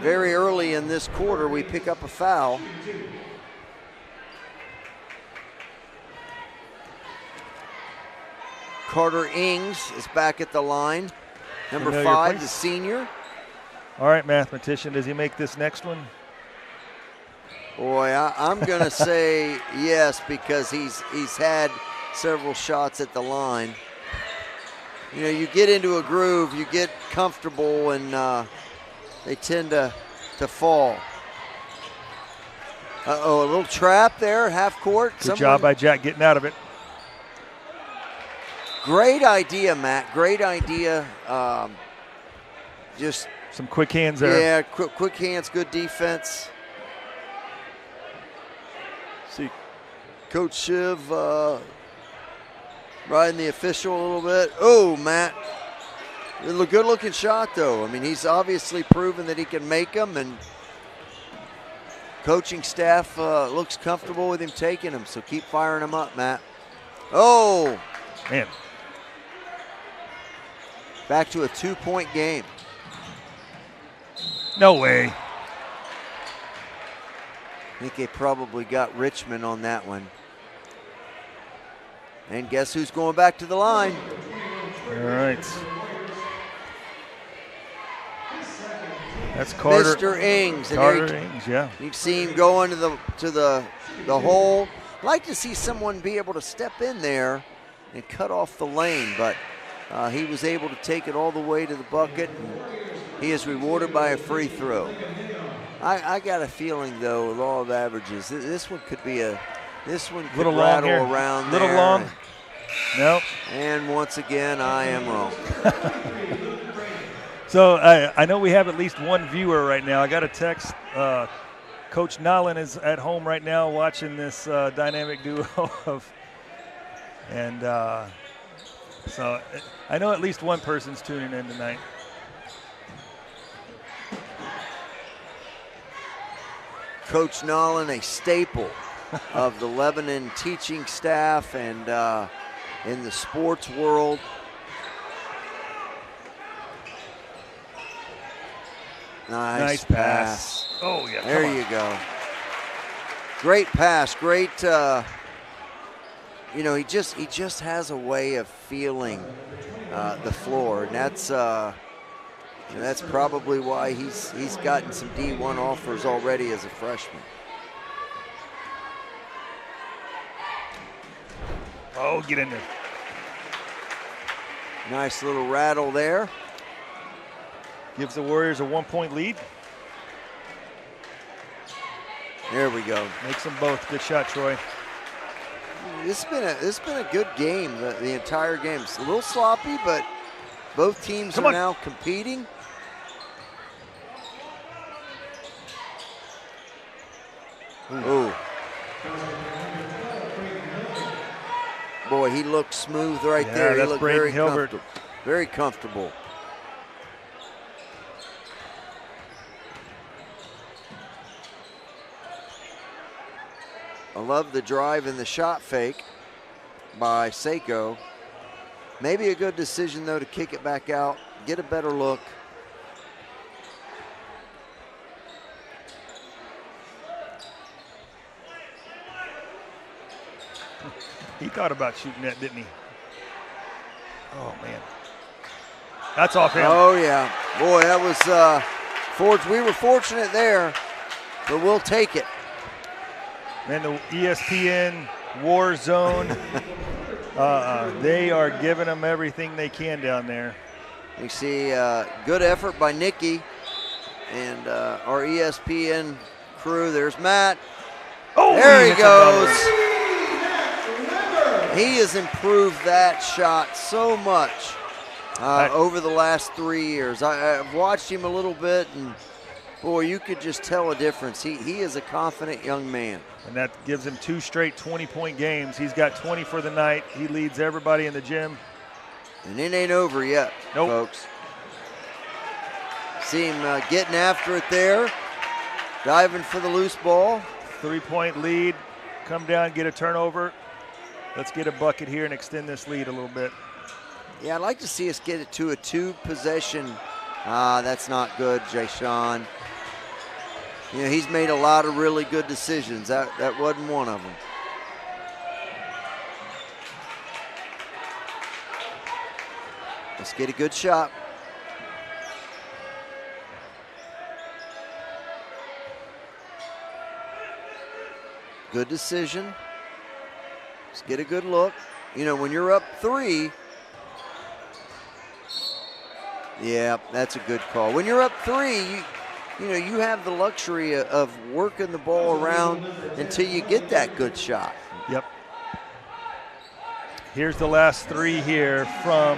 very early in this quarter, we pick up a foul. Carter Ings is back at the line. Number 5, the senior. All right, mathematician, does he make this next one? Boy, I'm going to say yes, because he's had several shots at the line. You know, you get into a groove, you get comfortable, and they tend to fall. Uh-oh, a little trap there, half court. Good job by Jack getting out of it. Great idea, Matt. Great idea. Just some quick hands there. Yeah, quick hands, good defense. See Coach Shiv riding the official a little bit. Oh, Matt. A good-looking shot, though. I mean, he's obviously proven that he can make them, and coaching staff looks comfortable with him taking them, so keep firing them up, Matt. Oh. Man. Back to a 2-point game. No way. I think they probably got Richmond on that one. And guess who's going back to the line? All right. That's Carter. Mr. Ings. Carter Ings, yeah. You see him go into the hole. I'd like to see someone be able to step in there and cut off the lane, but he was able to take it all the way to the bucket, and he is rewarded by a free throw. I got a feeling, though, law of averages, this one could be this one could rattle around there. Little long. Nope. And once again, I am wrong. So I know we have at least one viewer right now. I got a text. Coach Nolan is at home right now watching this dynamic duo so I know at least one person's tuning in tonight. Coach Nolan, a staple of the Lebanon teaching staff and in the sports world. Nice pass. Oh, yeah. There you go. Great pass. Great you know, he just has a way of feeling the floor, and that's probably why he's gotten some D1 offers already as a freshman. Oh, get in there. Nice little rattle there. Gives the Warriors a 1-point lead. There we go. Makes them both. Good shot, Troy. This has been a good game, the entire game. It's a little sloppy, but both teams are now competing. Ooh. Boy, he looked smooth right there. He That's looked Braden very Hilbert. comfortable. Very comfortable. I love the drive and the shot fake by Seiko. Maybe a good decision, though, to kick it back out, get a better look. He thought about shooting that, didn't he? Oh, man. That's off him. Oh, yeah. Boy, that was we were fortunate there, but we'll take it. Man, the ESPN War Zone, they are giving them everything they can down there. You see good effort by Nikki and our ESPN crew. There's Matt. Oh, there he goes. He has improved that shot so much over the last 3 years. I've watched him a little bit, and boy, you could just tell a difference. He is a confident young man. And that gives him 2 straight 20-point games. He's got 20 for the night. He leads everybody in the gym. And it ain't over yet, folks. See him getting after it there, diving for the loose ball. 3-point lead. Come down, get a turnover. Let's get a bucket here and extend this lead a little bit. Yeah, I'd like to see us get it to a 2-possession. That's not good, Jay Sean. You know, he's made a lot of really good decisions. That wasn't one of them. Let's get a good shot. Good decision. Let's get a good look. You know, when you're up 3, yeah, that's a good call. When you're up 3, you know, you have the luxury of working the ball around until you get that good shot. Yep. Here's the last 3 here from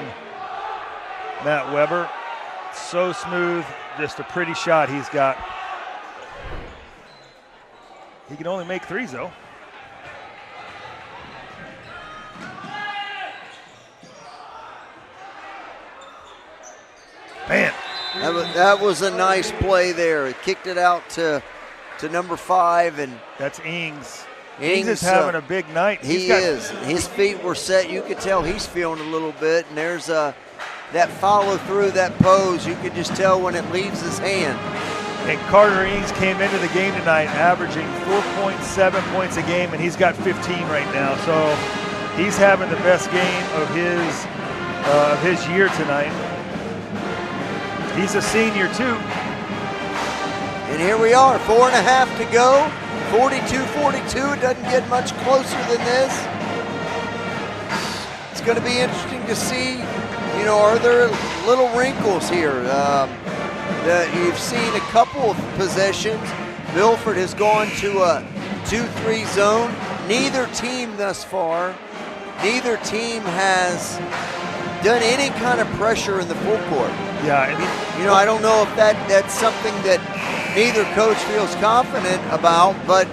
Matt Weber. So smooth, just a pretty shot he's got. He can only make 3s, though. Man. That was a nice play there. It kicked it out to number 5, and that's Ings. Ings is having a big night. He is. His feet were set. You could tell he's feeling a little bit, and there's that follow through, that pose. You could just tell when it leaves his hand. And Carter Ings came into the game tonight averaging 4.7 points a game, and he's got 15 right now. So he's having the best game of his year tonight. He's a senior, too. And here we are, 4.5 to go. 42-42. It doesn't get much closer than this. It's going to be interesting to see, you know, are there little wrinkles here? You've seen a couple of possessions. Milford has gone to a 2-3 zone. Neither team thus far, neither team has done any kind of pressure in the full court. Yeah, you know, I don't know if that's something that neither coach feels confident about, but,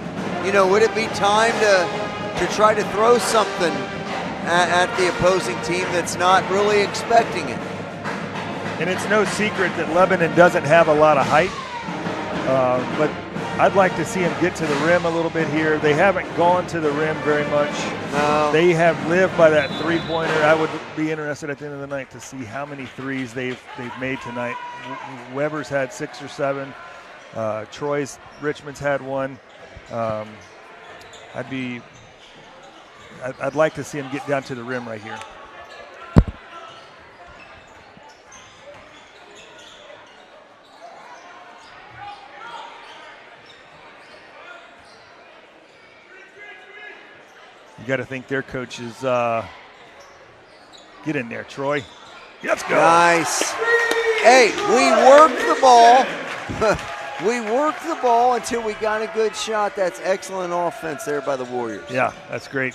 you know, would it be time to try to throw something at the opposing team that's not really expecting it? And it's no secret that Lebanon doesn't have a lot of height, but I'd like to see them get to the rim a little bit here. They haven't gone to the rim very much. No. They have lived by that three-pointer. I would be interested at the end of the night to see how many threes they've made tonight. Weber's had 6 or 7. Richmond's had 1. I'd be I'd like to see him get down to the rim right here. You got to think their coach is get in there, Troy. Let's go. Nice. Hey, we worked the ball. We worked the ball until we got a good shot. That's excellent offense there by the Warriors. Yeah, that's great.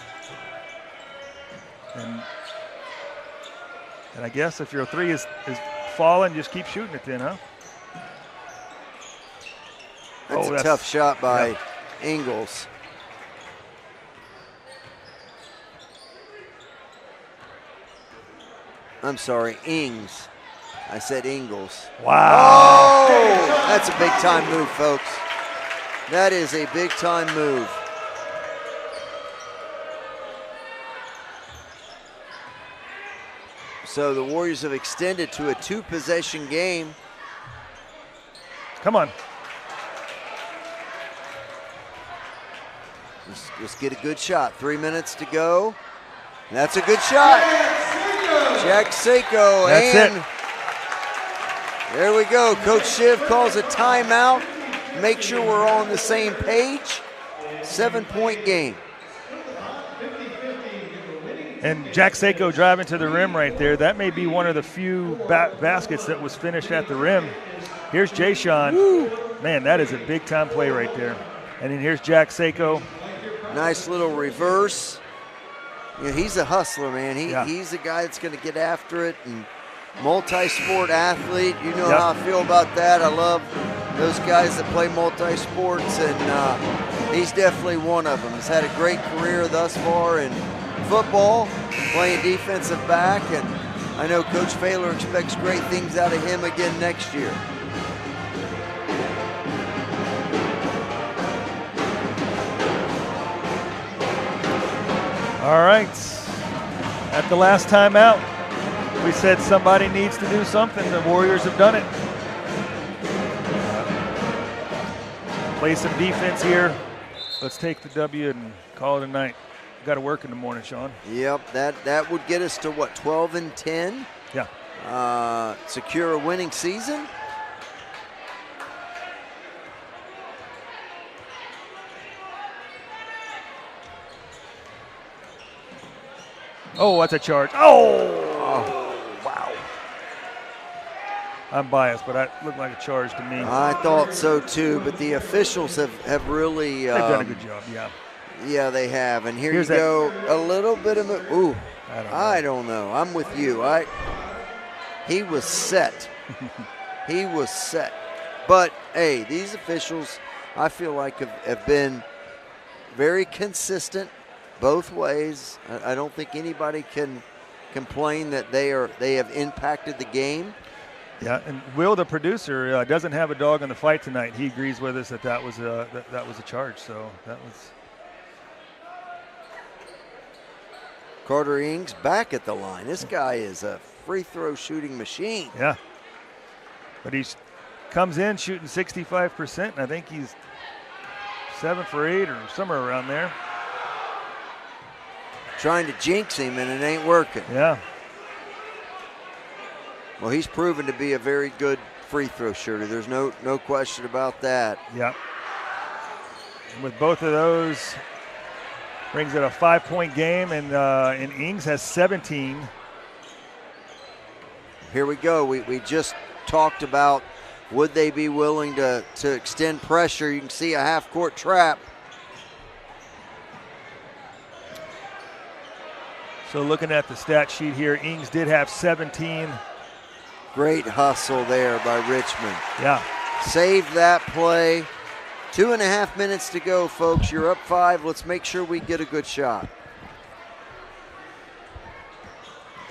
And I guess if your three is falling, just keep shooting it then, huh? That's a tough shot by Ingles. I'm sorry, Ings. I said Ingles. Wow. Oh, that's a big time move, folks. That is a big time move. So the Warriors have extended to a 2-possession game. Come on. Let's get a good shot. 3 minutes to go. That's a good shot. Jack Seiko. That's it. There we go. Coach Shiv calls a timeout. Make sure we're all on the same page. 7-point game. And Jack Seiko driving to the rim right there. That may be one of the few baskets that was finished at the rim. Here's Jay-Sean. Man, that is a big-time play right there. And then here's Jack Seiko. Nice little reverse. Yeah, he's a hustler, man. He's a guy that's going to get after it. And multi-sport athlete. You know how I feel about that. I love those guys that play multi-sports, and he's definitely one of them. He's had a great career thus far in football, playing defensive back, and I know Coach Faylor expects great things out of him again next year. All right. At the last timeout, we said somebody needs to do something. The Warriors have done it. Play some defense here. Let's take the W and call it a night. Got to work in the morning, Sean. Yep, that would get us to what, 12-10? Yeah. Secure a winning season. Oh, that's a charge. Oh, wow. I'm biased, but that looked like a charge to me. I thought so too, but the officials have really they've done a good job, yeah. Yeah, they have. And here's that. go. A little bit of a ooh. I don't know. I'm with you. He was set. He was set. But hey, these officials, I feel like have been very consistent both ways. I don't think anybody can complain that they have impacted the game. Yeah, and Will, the producer, doesn't have a dog in the fight tonight. He agrees with us that was a charge. So that was. Carter Ings back at the line. This guy is a free throw shooting machine. Yeah, but he comes in shooting 65%, and I think he's 7 for 8 or somewhere around there. Trying to jinx him, and it ain't working. Yeah. Well, he's proven to be a very good free throw shooter. There's no question about that. Yeah. And with both of those, brings it a 5-point game, and Ings has 17. Here we go. We just talked about would they be willing to extend pressure. You can see a half-court trap. So looking at the stat sheet here, Ings did have 17. Great hustle there by Richmond. Yeah. Saved that play. 2.5 minutes to go, folks. You're up 5. Let's make sure we get a good shot.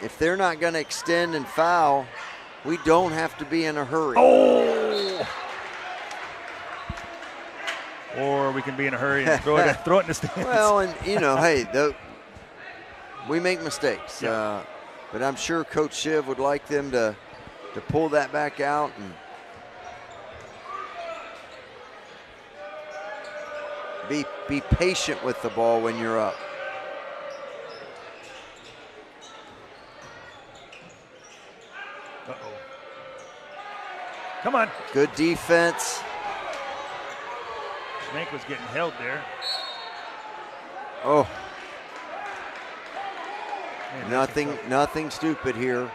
If they're not going to extend and foul, we don't have to be in a hurry. Oh! Or we can be in a hurry and throw it in the stands. Well, and you know, hey, we make mistakes. Yeah. But I'm sure Coach Shiv would like them to pull that back out and be patient with the ball when you're up. Come on. Good defense. Schmank was getting held there. Oh. Nothing stupid here.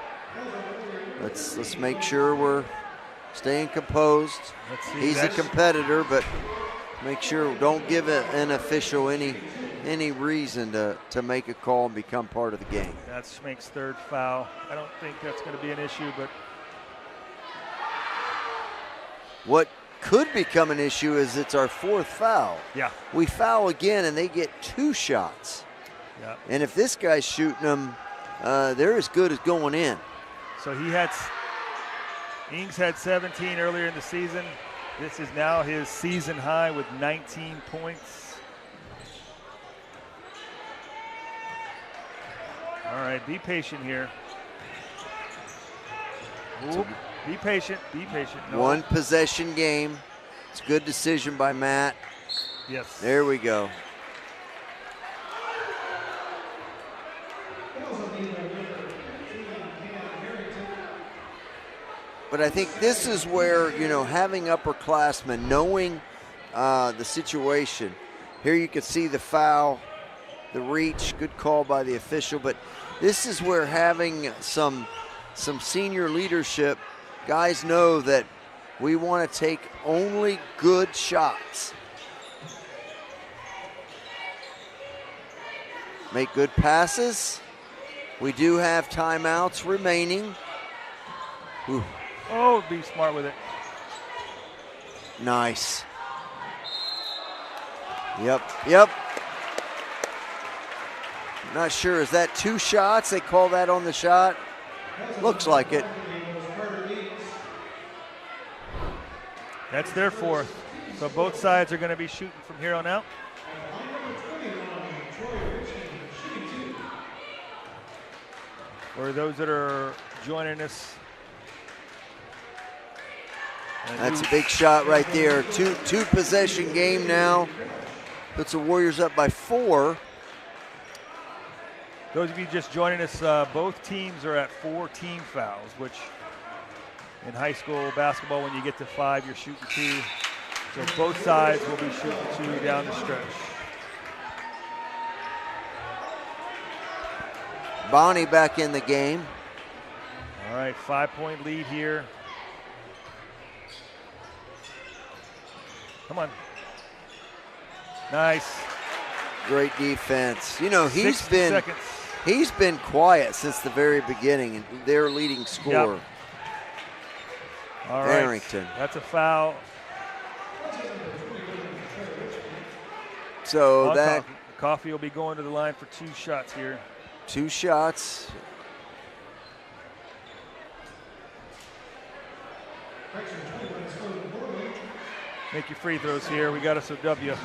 Let's make sure we're staying composed. He's a competitor, but make sure don't give an official any reason to make a call and become part of the game. That's Schmank's third foul. I don't think that's going to be an issue, but what could become an issue is it's our fourth foul. Yeah. We foul again and they get 2 shots. Yeah. And if this guy's shooting them, they're as good as going in. So Ings had 17 earlier in the season. This is now his season high with 19 points. All right, be patient here. Ooh, be patient, be patient. No. 1 possession game. It's a good decision by Matt. Yes. There we go. But I think this is where, having upperclassmen, knowing the situation. Here you can see the foul, the reach, good call by the official. But this is where having some senior leadership, guys know that we want to take only good shots. Make good passes. We do have timeouts remaining. Ooh. Oh, be smart with it. Nice. Yep. Not sure, is that 2 shots? They call that on the shot? Looks like it. That's their 4th. So both sides are going to be shooting from here on out. For those that are joining us. That's a big shot right there. Two possession game now. Puts the Warriors up by 4. Those of you just joining us, both teams are at 4 team fouls, which in high school basketball, when you get to 5, you're shooting 2. So both sides will be shooting 2 down the stretch. Bonnie back in the game. All right, 5-point lead here. Come on. Nice. Great defense. He's been quiet since the very beginning, and their leading scorer. Yep. All right. Arrington. That's a foul. So Coffee will be going to the line for 2 shots here. 2 shots. Make your free throws here. We got us a W.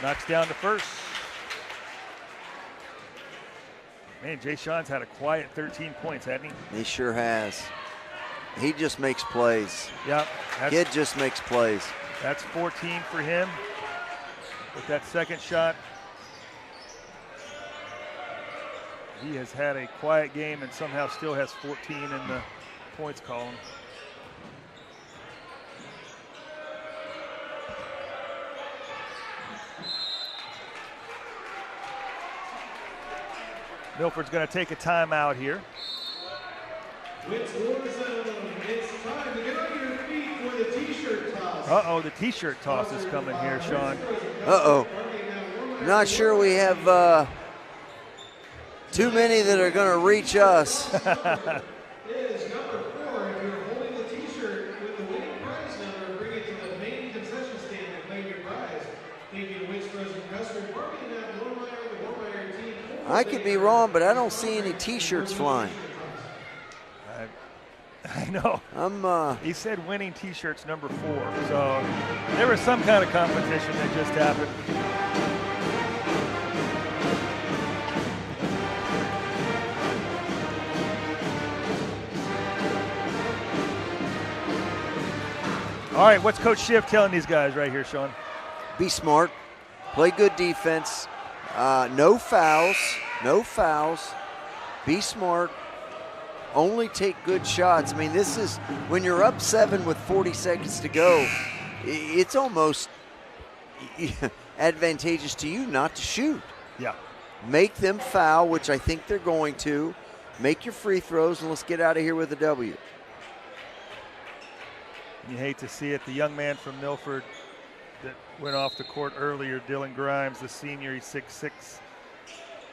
Knocks down the first. Man, Jay Sean's had a quiet 13 points, hasn't he? He sure has. He just makes plays. Yep. Kid just makes plays. That's 14 for him with that second shot. He has had a quiet game and somehow still has 14 in the points column. Milford's going to take a timeout here. It's time to get on your feet for the t-shirt toss. Uh-oh, the t-shirt toss is coming here, Sean. Uh-oh. Not sure we have too many that are going to reach us. Is number 4. If you're holding the t-shirt with the winning prize number, bring it to the main concession stand and claim your prize. Thank you to Wicks Frozen Custard. Parking at the Warmeyer team. I could be wrong, but I don't see any t-shirts flying. I know. He said winning t-shirts number 4. So there was some kind of competition that just happened. All right, what's Coach Schiff telling these guys right here, Sean? Be smart. Play good defense. No fouls. be smart, only take good shots. I mean, this is, when you're up 7 with 40 seconds to go, it's almost advantageous to you not to shoot. Yeah. Make them foul, which I think they're going to. Make your free throws, and let's get out of here with a W. You hate to see it. The young man from Milford that went off the court earlier, Dylan Grimes, the senior, he's 6'6".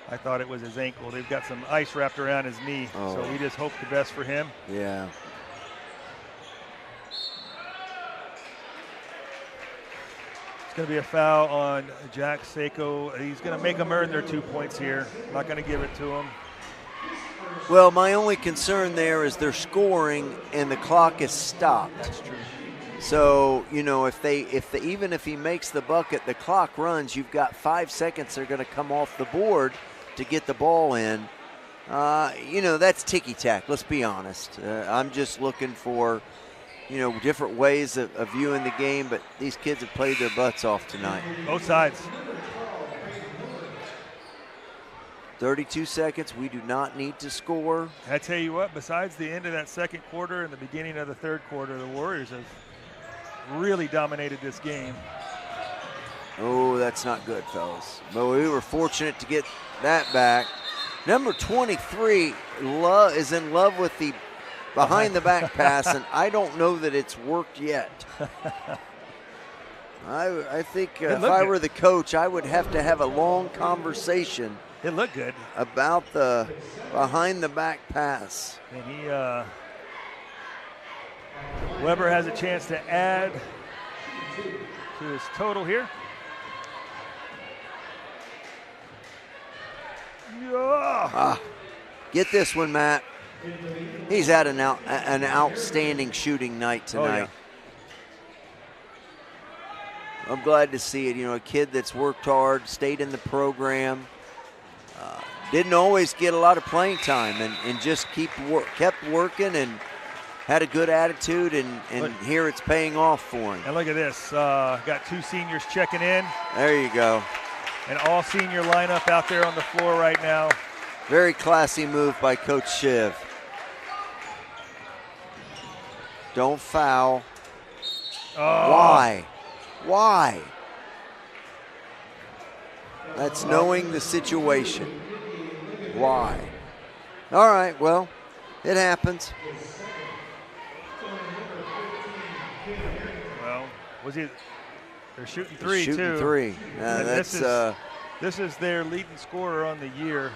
I thought it was his ankle. They've got some ice wrapped around his knee, so we just hope the best for him. Yeah. It's going to be a foul on Jack Seiko. He's going to make them earn their 2 points here. Not going to give it to them. Well, my only concern there is they're scoring and the clock is stopped. That's true. So, you know, even if he makes the bucket, the clock runs, you've got 5 seconds they're going to come off the board to get the ball in. You know, that's ticky-tack, let's be honest. I'm just looking for, you know, different ways of viewing the game, but these kids have played their butts off tonight. Both sides. 32 seconds, we do not need to score. I tell you what, besides the end of that second quarter and the beginning of the third quarter, the Warriors have really dominated this game. Oh, that's not good, fellas. But we were fortunate to get that back. Number 23 is in love with the behind-the-back pass, and I don't know that it's worked yet. I think if I were the coach, I would have to have a long conversation. It looked good. About the behind-the-back pass. And he, Weber has a chance to add to his total here. Yeah. Get this one, Matt. He's had an outstanding shooting night tonight. Oh, yeah. I'm glad to see it. You know, a kid that's worked hard, stayed in the program, didn't always get a lot of playing time, and just kept working and had a good attitude, and here it's paying off for him. And look at this. Got 2 seniors checking in. There you go. An all-senior lineup out there on the floor right now. Very classy move by Coach Shiv. Don't foul. Oh. Why? Why? That's knowing the situation. Why? All right, well, it happens. Well, was he? They're shooting 3 too. Shooting 3. This is their leading scorer on the year.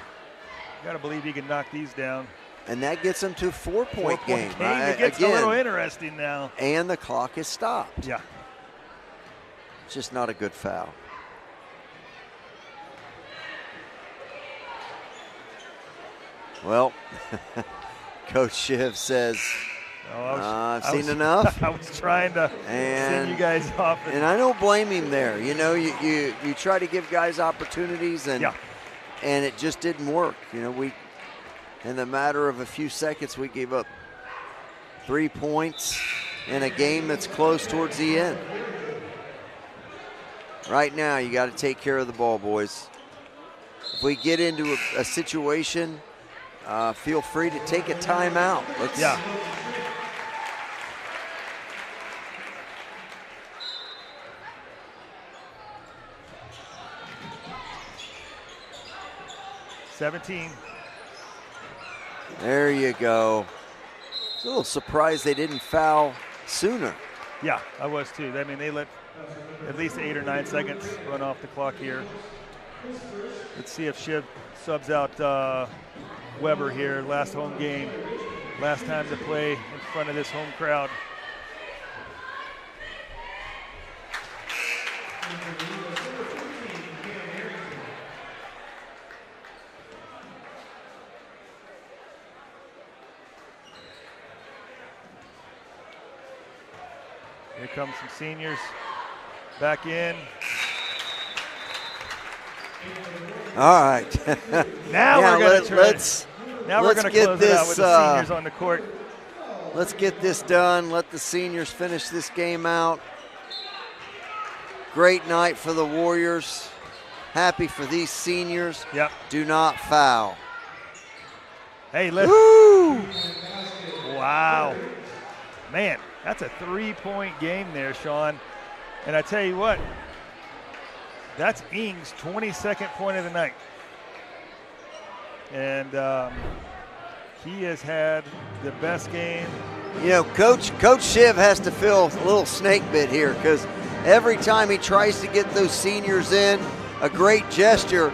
Got to believe he can knock these down. And that gets them to a 4-point game. It gets a little interesting now. And the clock is stopped. Yeah. It's just not a good foul. Well, Coach Shiv says, I've seen enough. I was trying to send you guys off. And I don't blame him there. You know, you try to give guys opportunities, and it just didn't work. You know, in the matter of a few seconds, we gave up 3 points in a game that's close towards the end. Right now, you got to take care of the ball, boys. If we get into a situation, feel free to take a timeout. Yeah. There you go. I was a little surprised they didn't foul sooner. Yeah, I was too. I mean, they let at least 8 or 9 seconds run off the clock here. Let's see if Shiv subs out Weber here. Last home game, last time to play in front of this home crowd. Here comes some seniors back in. All right. Now we're going to try. Let's close it out with the seniors on the court. Let's get this done. Let the seniors finish this game out. Great night for the Warriors. Happy for these seniors. Yep. Do not foul. Hey, let's. Woo! Wow. Man, that's a 3-point game there, Sean. And I tell you what, that's Ing's 22nd point of the night. And he has had the best game. You know, Coach Shiv has to feel a little snake bit here because every time he tries to get those seniors in, a great gesture,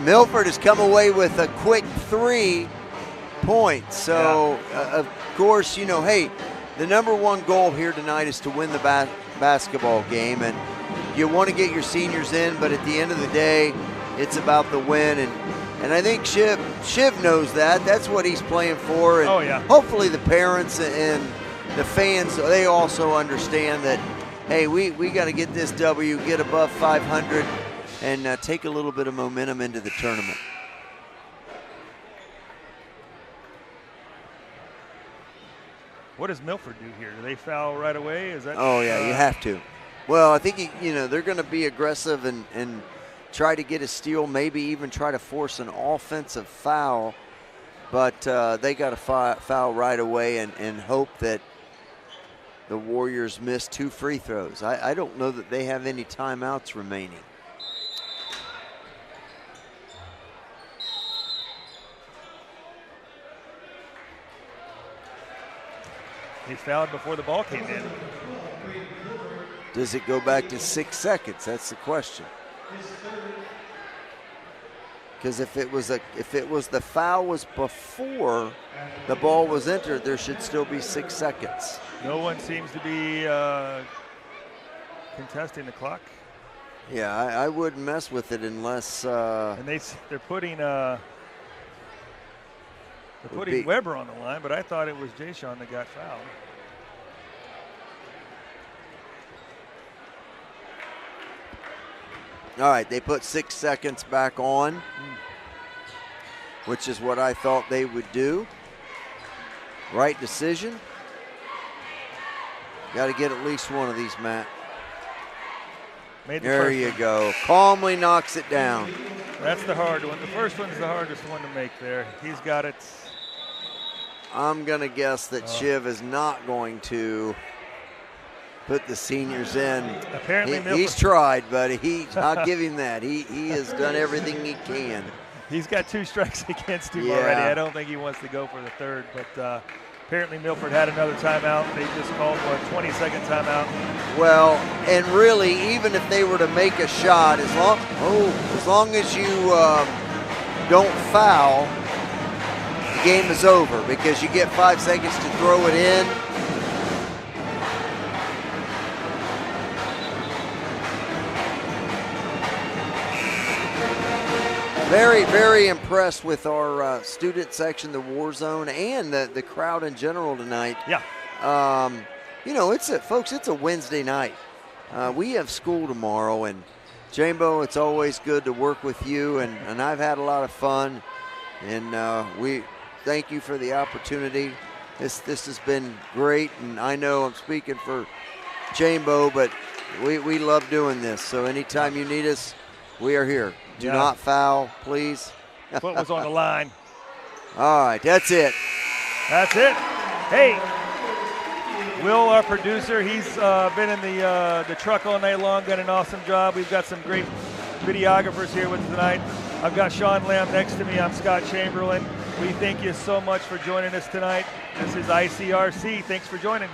Milford has come away with a quick 3 points. So, of course, you know, hey, the number one goal here tonight is to win the basketball game, and you want to get your seniors in, but at the end of the day, it's about the win. And I think Shiv knows that. That's what he's playing for. And hopefully the parents and the fans, they also understand that, hey, we got to get this W, get above 500, and take a little bit of momentum into the tournament. What does Milford do here? Do they foul right away? Is that? Oh, yeah, you have to. Well, I think, you know, they're going to be aggressive and try to get a steal, maybe even try to force an offensive foul. But they got to foul right away and hope that the Warriors miss 2 free throws. I don't know that they have any timeouts remaining. He fouled before the ball came in. Does it go back to 6 seconds? That's the question. Because if it was the foul was before the ball was entered, there should still be 6 seconds. No one seems to be contesting the clock. Yeah, I wouldn't mess with it unless. And they're putting Weber on the line, but I thought it was Jay-Sean that got fouled. All right, they put 6 seconds back on, which is what I thought they would do. Right decision. Got to get at least one of these, Matt. There you go. Calmly knocks it down. That's the hard one. The first one's the hardest one to make there. He's got it. I'm going to guess that Shiv is not going to put the seniors in. Apparently, he's tried, buddy. I'll give him that. He has done everything he can. He's got 2 strikes against him already. I don't think he wants to go for the third, but apparently Milford had another timeout. They just called for a 20-second timeout. Well, and really, even if they were to make a shot, as long as you don't foul, the game is over because you get 5 seconds to throw it in. Very, very impressed with our student section, the War Zone, and the crowd in general tonight. Yeah. You know, folks, it's a Wednesday night. We have school tomorrow, and Jambo, it's always good to work with you, and I've had a lot of fun, and we thank you for the opportunity. This has been great, and I know I'm speaking for Jambo, but we love doing this. So anytime you need us, we are here. Do not foul, please. Foot was on the line. All right, that's it. That's it. Hey, Will, our producer, he's been in the truck all night long, done an awesome job. We've got some great videographers here with us tonight. I've got Sean Lamb next to me. I'm Scott Chamberlain. We thank you so much for joining us tonight. This is ICRC. Thanks for joining.